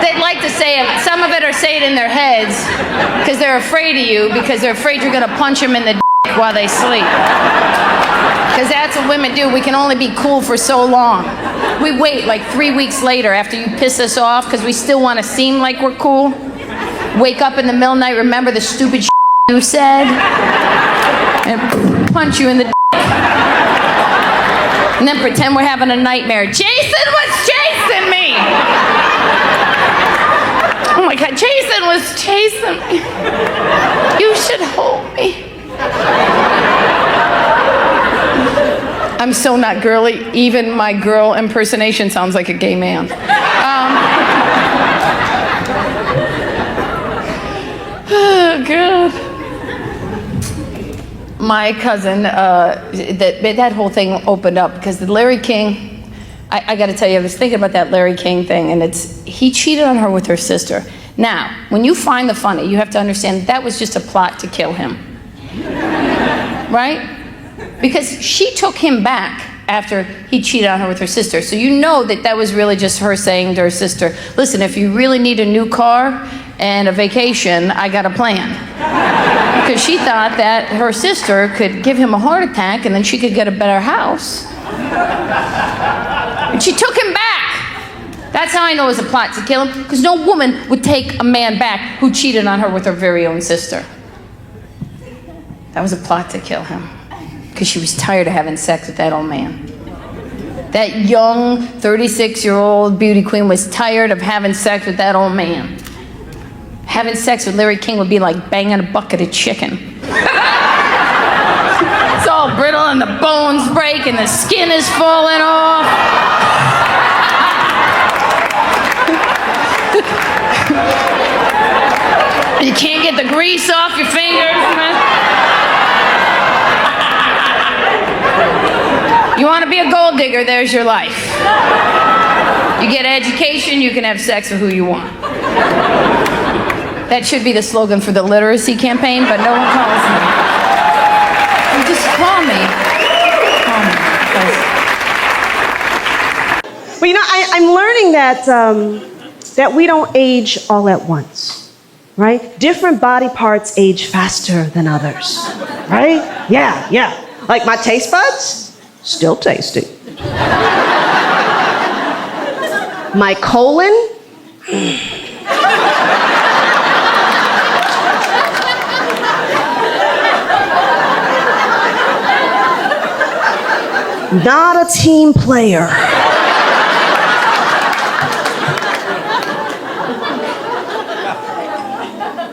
They'd like to say it. Some of it are say it in their heads because they're afraid of you, because they're afraid you're going to punch them in the dick while they sleep. Because that's what women do. We can only be cool for so long. We wait like 3 weeks later after you piss us off because we still want to seem like we're cool. Wake up in the middle of the night, remember the stupid shit you said, and punch you in the dick. And then pretend we're having a nightmare. Jason was chasing me! Oh my God, Jason was chasing me. You should hold me. I'm so not girly. Even my girl impersonation sounds like a gay man. Oh, God. My cousin, that whole thing opened up because the Larry King, I got to tell you, I was thinking about that Larry King thing, and he cheated on her with her sister. Now, when you find the funny, you have to understand that was just a plot to kill him. Right? Because she took him back after he cheated on her with her sister. So you know that was really just her saying to her sister, listen, if you really need a new car and a vacation, I got a plan. Because she thought that her sister could give him a heart attack and then she could get a better house. And she took him back. That's how I know it was a plot to kill him, because no woman would take a man back who cheated on her with her very own sister. That was a plot to kill him, because she was tired of having sex with that old man. That young 36-year-old beauty queen was tired of having sex with that old man. Having sex with Larry King would be like banging a bucket of chicken. It's all brittle and the bones break and the skin is falling off. You can't get the grease off your fingers. You want to be a gold digger, there's your life. You get education, you can have sex with who you want. That should be the slogan for the literacy campaign, but no one calls me. You just call me. Well, you know, I'm learning that we don't age all at once, right? Different body parts age faster than others, right? Yeah. Like my taste buds, still tasty. My colon, not a team player.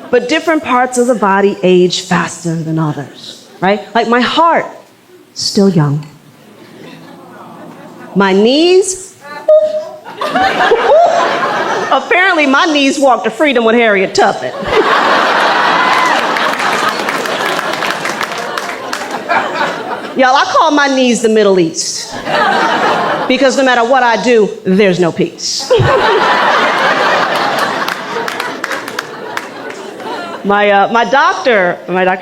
But different parts of the body age faster than others, right? Like my heart, still young. My knees, apparently my knees walked to freedom with Harriet Tubman. Y'all, I call my knees the Middle East, because no matter what I do, there's no peace. My doctor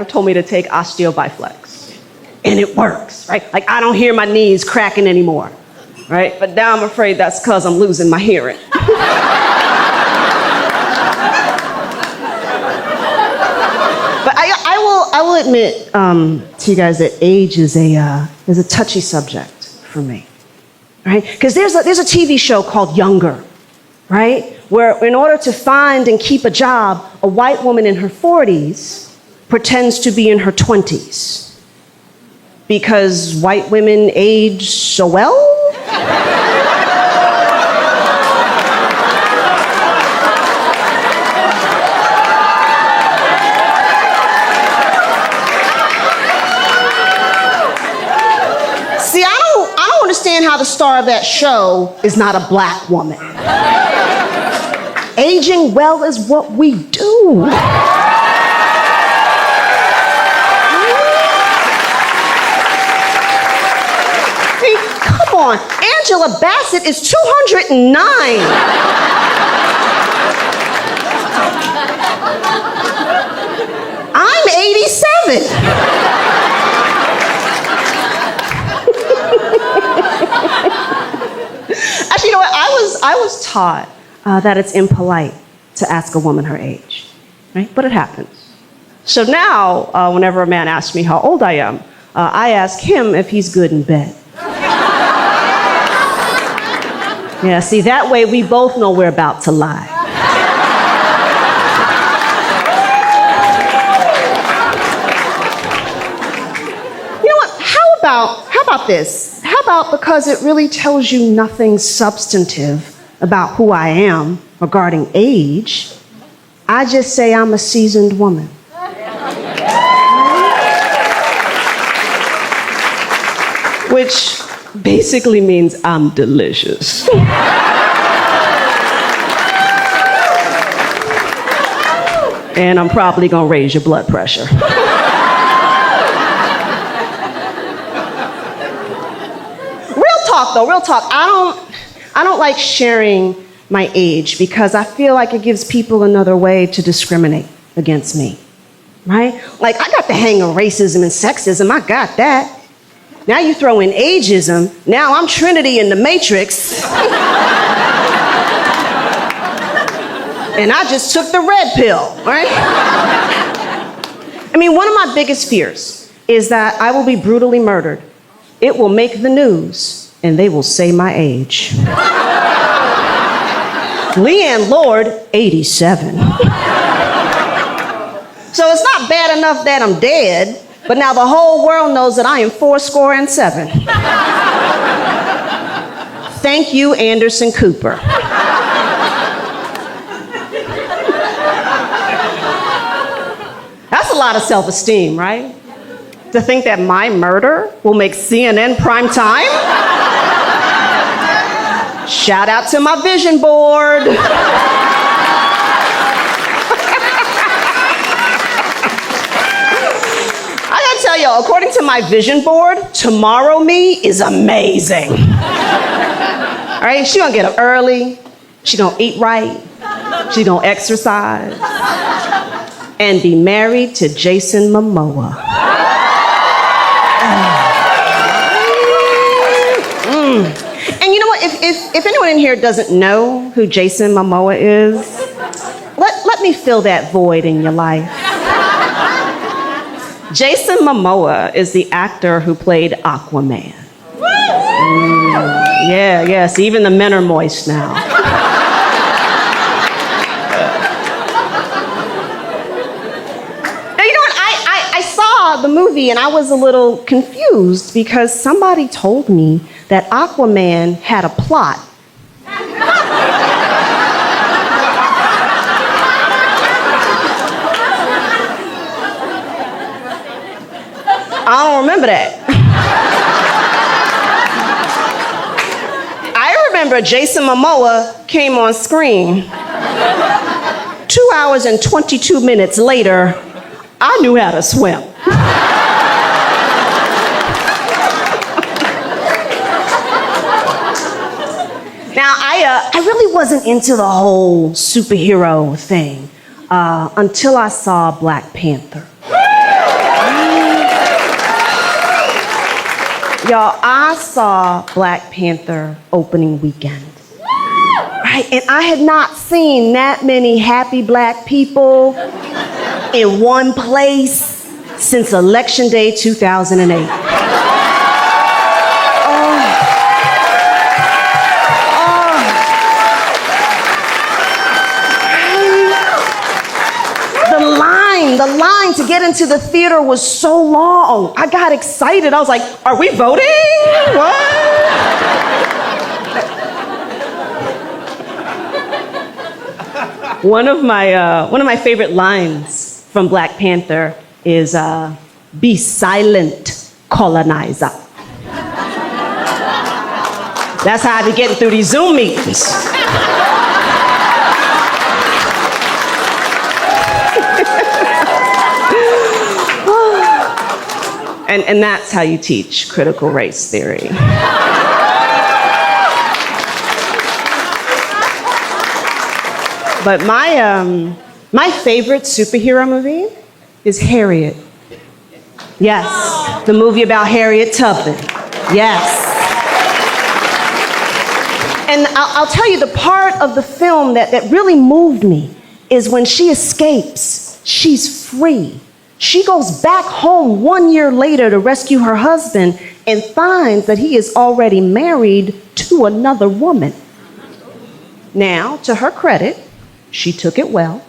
told me to take osteobiflex, and it works, right? Like I don't hear my knees cracking anymore, right? But now I'm afraid that's because I'm losing my hearing. But I will admit to you guys that age is a touchy subject for me, right? Because there's a TV show called Younger, right? Where in order to find and keep a job, a white woman in her 40s pretends to be in her 20s. Because white women age so well? See, I don't understand how the star of that show is not a black woman. Aging well is what we do. I mean, come on, Angela Bassett is 209. I'm 87. was taught that it's impolite to ask a woman her age, right? But it happens. So now, whenever a man asks me how old I am, I ask him if he's good in bed. Yeah, see, that way we both know we're about to lie. You know what? How about this? How about because it really tells you nothing substantive about who I am regarding age, I just say I'm a seasoned woman. Which basically means I'm delicious. And I'm probably gonna raise your blood pressure. Real talk. I don't like sharing my age because I feel like it gives people another way to discriminate against me, right? Like, I got the hang of racism and sexism, I got that. Now you throw in ageism, now I'm Trinity in the Matrix. And I just took the red pill, right? I mean, one of my biggest fears is that I will be brutally murdered. It will make the news, and they will say my age. Leanne Lord, 87. So it's not bad enough that I'm dead, but now the whole world knows that I am 77. Thank you, Anderson Cooper. That's a lot of self-esteem, right? To think that my murder will make CNN prime time? Shout out to my vision board. I gotta tell y'all, according to my vision board, tomorrow me is amazing. All right, she gonna get up early, she gonna eat right, she gonna exercise, and be married to Jason Momoa. And you know what, if anyone in here doesn't know who Jason Momoa is, let me fill that void in your life. Jason Momoa is the actor who played Aquaman. Yes, even the men are moist now. Now, you know what, I saw the movie and I was a little confused because somebody told me that Aquaman had a plot. I don't remember that. I remember Jason Momoa came on screen. 2 hours and 22 minutes later, I knew how to swim. Now, I really wasn't into the whole superhero thing until I saw Black Panther. Y'all, I saw Black Panther opening weekend. Right? And I had not seen that many happy black people in one place since Election Day 2008. The line to get into the theater was so long. I got excited. I was like, are we voting? What? One of my favorite lines from Black Panther is, be silent, colonizer. That's how I be getting through these Zoom meetings. And that's how you teach critical race theory. But my favorite superhero movie is Harriet. Yes, the movie about Harriet Tubman. Yes. And I'll tell you, the part of the film that really moved me is when she escapes. She's free. She goes back home 1 year later to rescue her husband and finds that he is already married to another woman. Now, to her credit, she took it well.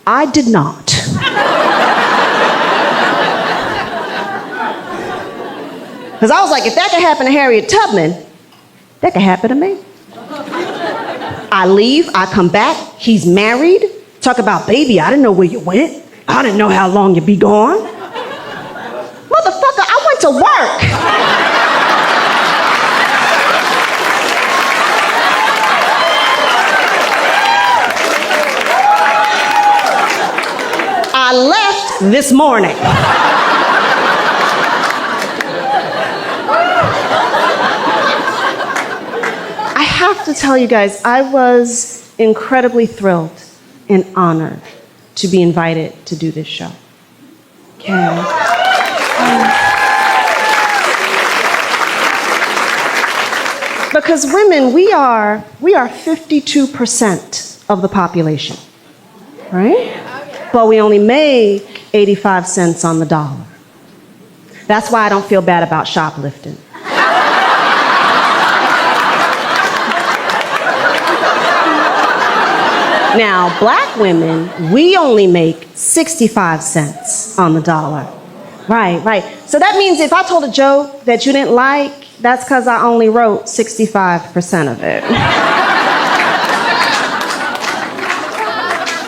I did not. Because I was like, if that could happen to Harriet Tubman, that could happen to me. I leave, I come back, he's married. Talk about, baby, I didn't know where you went. I didn't know how long you'd be gone. Motherfucker, I went to work. I left this morning. I have to tell you guys, I was incredibly thrilled and honored to be invited to do this show. Okay. Because women, we are 52% of the population, right? But we only make 85 cents on the dollar. That's why I don't feel bad about shoplifting. Now, black women, we only make 65 cents on the dollar. Right. So that means if I told a joke that you didn't like, that's because I only wrote 65% of it. Now,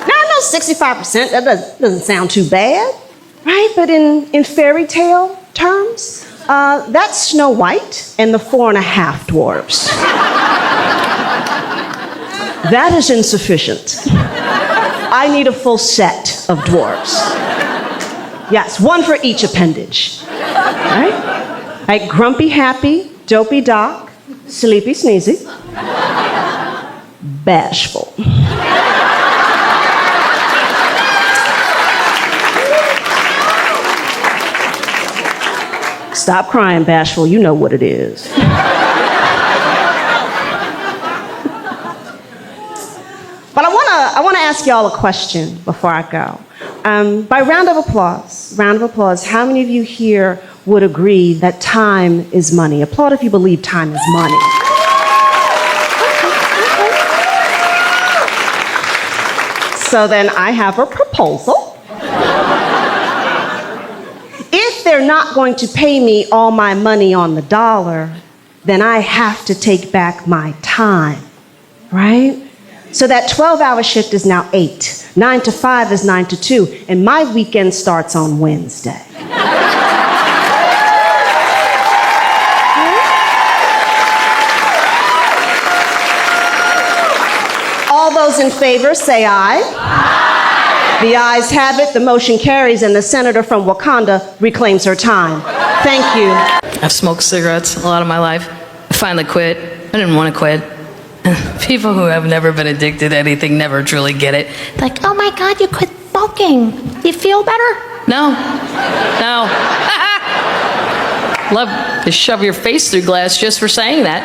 I know 65%, that doesn't sound too bad, right? But in fairy tale terms, that's Snow White and the 4.5 dwarfs. That is insufficient. I need a full set of dwarfs. Yes, one for each appendage. Right? Like grumpy happy, dopey doc, sleepy sneezy, bashful. Stop crying, bashful, you know what it is. But I want to ask y'all a question before I go. By round of applause, how many of you here would agree that time is money? Applaud if you believe time is money. So then I have a proposal. If they're not going to pay me all my money on the dollar, then I have to take back my time, right? So that 12-hour shift is now 8. 9 to 5 is 9 to 2. And my weekend starts on Wednesday. All those in favor say aye. Aye. The ayes have it, the motion carries, and the senator from Wakanda reclaims her time. Thank you. I've smoked cigarettes a lot of my life. I finally quit. I didn't want to quit. People who have never been addicted to anything never truly get it. Like, oh my God, you quit smoking. Do you feel better? No. Love to shove your face through glass just for saying that.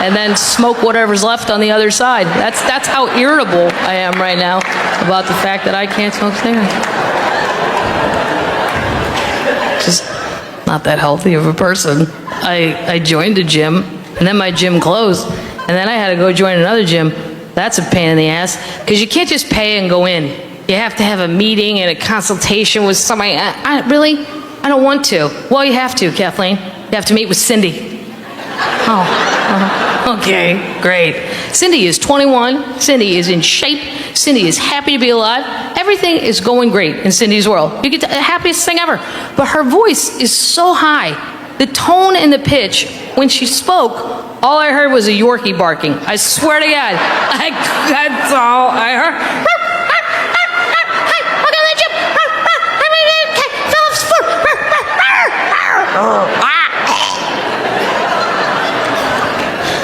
And then smoke whatever's left on the other side. That's how irritable I am right now about the fact that I can't smoke cigarettes. Just not that healthy of a person. I joined a gym, and then my gym closed. And then I had to go join another gym. That's a pain in the ass, because you can't just pay and go in. You have to have a meeting and a consultation with somebody. Really? I don't want to. Well, you have to, Kathleen. You have to meet with Cindy. Oh, okay, great. Cindy is 21. Cindy is in shape. Cindy is happy to be alive. Everything is going great in Cindy's world. You get the happiest thing ever. But her voice is so high. The tone and the pitch, when she spoke, all I heard was a Yorkie barking. I swear to God. That's all I heard.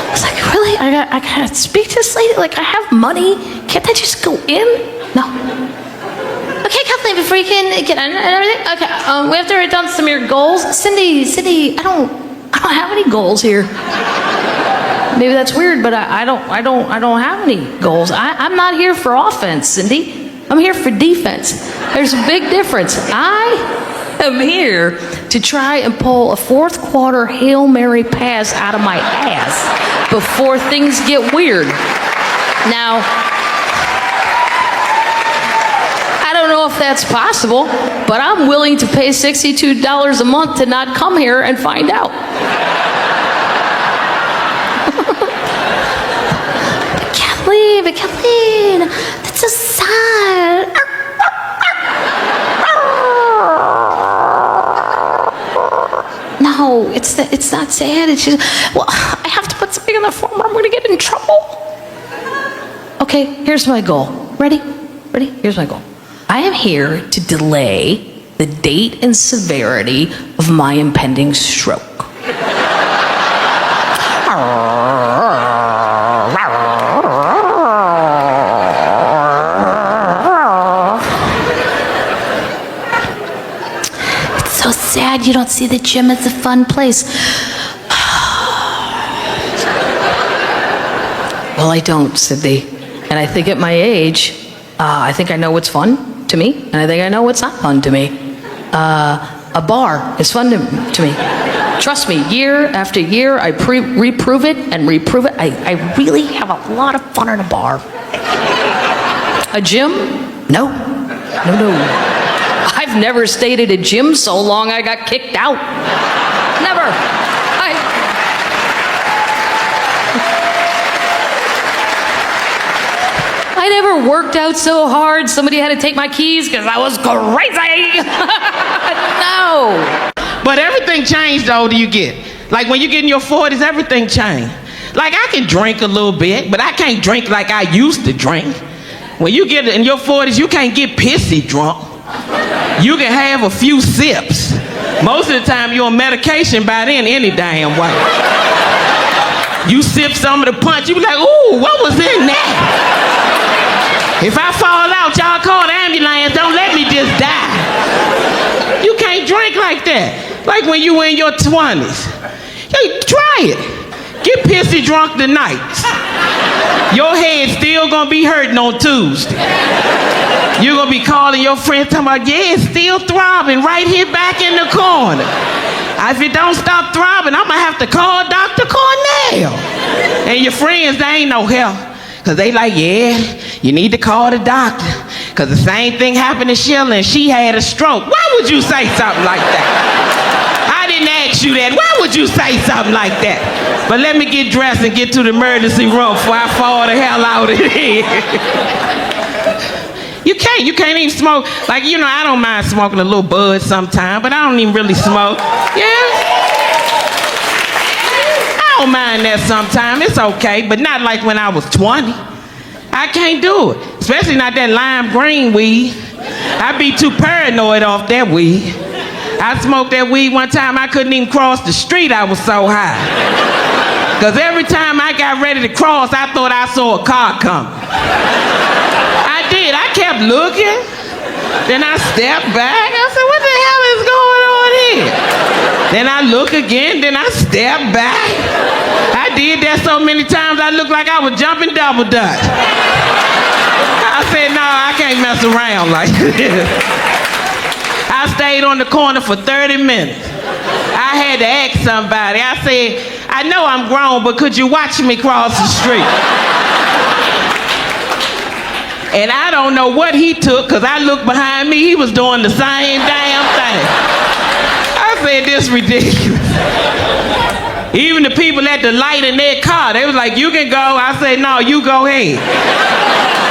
I was like, really? I gotta speak to this lady? Like, I have money. Can't I just go in? No. Okay, Kathleen, before you can get in and everything. Okay, we have to write down some of your goals. Cindy, I don't have any goals here. maybe that's weird, but I don't have any goals. I'm not here for offense, Cindy. I'm here for defense. There's a big difference. I am here to try and pull a fourth quarter Hail Mary pass out of my ass before things get weird. Now, I don't know if that's possible, but I'm willing to pay $62 a month to not come here and find out. I can't leave. That's so sad. No, it's not sad. It's just, well, I have to put something on the form or I'm going to get in trouble. Okay, here's my goal. Ready? Here's my goal. I am here to delay the date and severity of my impending stroke. It's so sad you don't see the gym as a fun place. Well, I don't, Sydney. And I think at my age, I think I know what's fun to me, and I think I know what's not fun to me. A bar is fun to me. Trust me, year after year, I reprove it and reprove it. I really have a lot of fun in a bar. A gym? No. I've never stayed at a gym so long I got kicked out. Never. I never worked out so hard somebody had to take my keys because I was crazy. No. But everything changed the older you get. Like when you get in your 40s, everything changed. Like I can drink a little bit, but I can't drink like I used to drink. When you get in your 40s, you can't get pissy drunk. You can have a few sips. Most of the time you're on medication by then any damn way. You sip some of the punch, you be like, ooh, what was in that? If I fall out, y'all call the ambulance, don't let me just die. You can't drink like that. Like when you were in your 20s. Hey, try it. Get pissy drunk tonight. Your head's still gonna be hurting on Tuesday. You're gonna be calling your friends talking about, yeah, it's still throbbing right here back in the corner. If it don't stop throbbing, I'm gonna have to call Dr. Cornell. And your friends, they ain't no help. Cause they like, yeah, you need to call the doctor. Cause the same thing happened to Sheila and she had a stroke. Why would you say something like that? I didn't ask you that. Why would you say something like that? But let me get dressed and get to the emergency room before I fall the hell out of here. You can't even smoke. Like, you know, I don't mind smoking a little bud sometime, but I don't even really smoke. Yeah? I don't mind that sometimes. It's okay, but not like when I was 20. I can't do it. Especially not that lime green weed. I'd be too paranoid off that weed. I smoked that weed one time, I couldn't even cross the street, I was so high. Because every time I got ready to cross, I thought I saw a car coming. I did. I kept looking. Then I stepped back. I said, what the hell is going on here? Then I look again. Then I step back. I did that so many times I looked like I was jumping double dutch. I said, no, I can't mess around like this. I stayed on the corner for 30 minutes. I had to ask somebody. I said, I know I'm grown, but could you watch me cross the street? And I don't know what he took, because I looked behind me, he was doing the same damn thing. I said, this is ridiculous. Even the people at the light in their car, they was like, you can go. I said, no, you go ahead.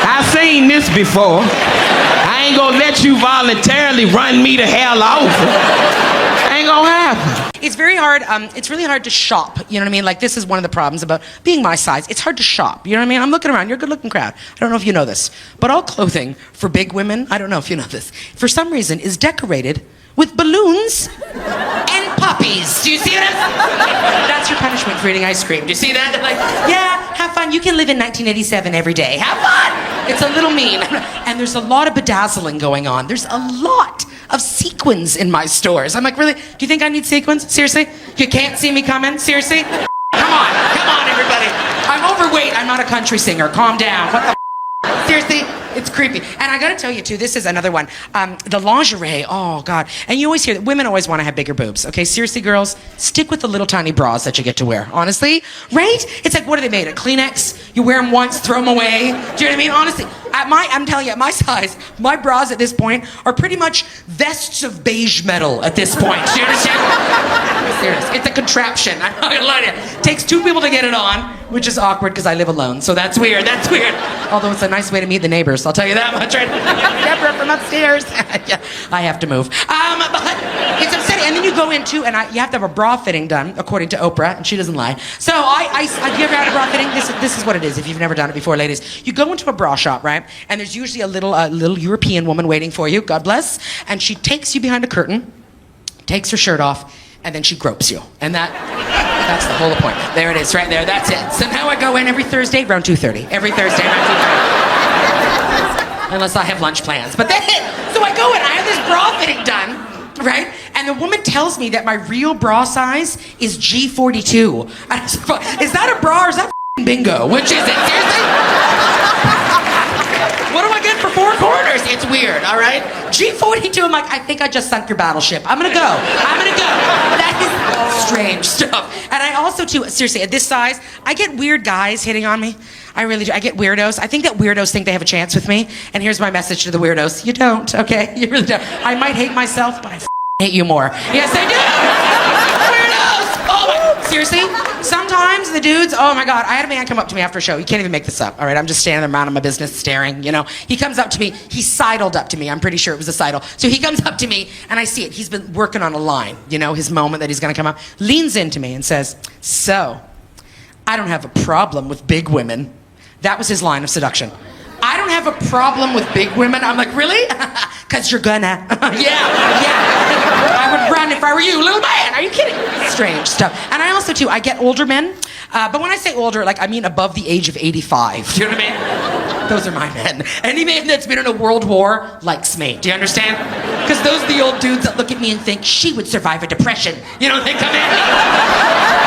I've seen this before. I ain't gonna let you voluntarily run me the hell over. Ain't gonna happen. It's very hard. It's really hard to shop. You know what I mean? Like, this is one of the problems about being my size. It's hard to shop. You know what I mean? I'm looking around. You're a good-looking crowd. I don't know if you know this, but all clothing for big women, I don't know if you know this, for some reason is decorated with balloons and puppies. Do you see that? That's your punishment for eating ice cream. Do you see that? They're like, yeah, have fun. You can live in 1987 every day. Have fun. It's a little mean. And there's a lot of bedazzling going on. There's a lot of sequins in my stores. I'm like, really? Do you think I need sequins? Seriously? You can't see me coming? Seriously? How Come on, everybody. I'm overweight. I'm not a country singer. Calm down. What the Seriously, it's creepy. And I gotta tell you too, this is another one. The lingerie, oh God. And you always hear that women always wanna have bigger boobs, okay? Seriously, girls, stick with the little tiny bras that you get to wear, honestly, right? It's like, what are they made of? Kleenex? You wear them once, throw them away. Do you know what I mean? Honestly, I'm telling you, at my size, my bras at this point are pretty much vests of beige metal at this point. Do you understand? I'm serious. It's a contraption. I'm not gonna lie to you. It takes two people to get it on, which is awkward because I live alone, so that's weird. That's weird. Although it's a nice way to meet the neighbors, I'll tell you that much. Right? Deborah from upstairs. Yeah, I have to move. But it's upsetting. And then you go into, and you have to have a bra fitting done, according to Oprah, and she doesn't lie. So have you ever had a bra fitting? This is what it is. If you've never done it before, ladies, you go into a bra shop, right? And there's usually a little European woman waiting for you. God bless. And she takes you behind a curtain, takes her shirt off, and then she gropes you. And that's the whole point. There it is, right there. That's it. So now I go in every Thursday around 2:30. Every Thursday around 2:30. Unless I have lunch plans. But then, so I go in, I have this bra fitting done, right? And the woman tells me that my real bra size is G42. I said, is that a bra or is that bingo? Which is it? Seriously? What do I get for 4 quarters? It's weird, all right? G42, I'm like, I think I just sunk your battleship. I'm gonna go. That is strange stuff. And I also, too, seriously, at this size, I get weird guys hitting on me. I really do. I get weirdos. I think that weirdos think they have a chance with me. And here's my message to the weirdos. You don't, okay? You really don't. I might hate myself, but I hate you more. Yes, I do! Weirdos! Oh, my. Seriously? Sometimes the dudes, oh my God, I had a man come up to me after a show. You can't even make this up, all right? I'm just standing there minding my business, staring, you know. He comes up to me. He sidled up to me. I'm pretty sure it was a sidle. So he comes up to me, and I see it. He's been working on a line, you know, his moment that he's going to come up. Leans into me and says, so, I don't have a problem with big women. That was his line of seduction. I don't have a problem with big women. I'm like, really? Because you're gonna. yeah. I would run if I were you, little man. Are you kidding? Strange stuff. And I also, too, I get older men. But when I say older, like, I mean above the age of 85. Do you know what I mean? Those are my men. Any man that's been in a world war likes me. Do you understand? Because those are the old dudes that look at me and think, she would survive a depression. You know, they come at me.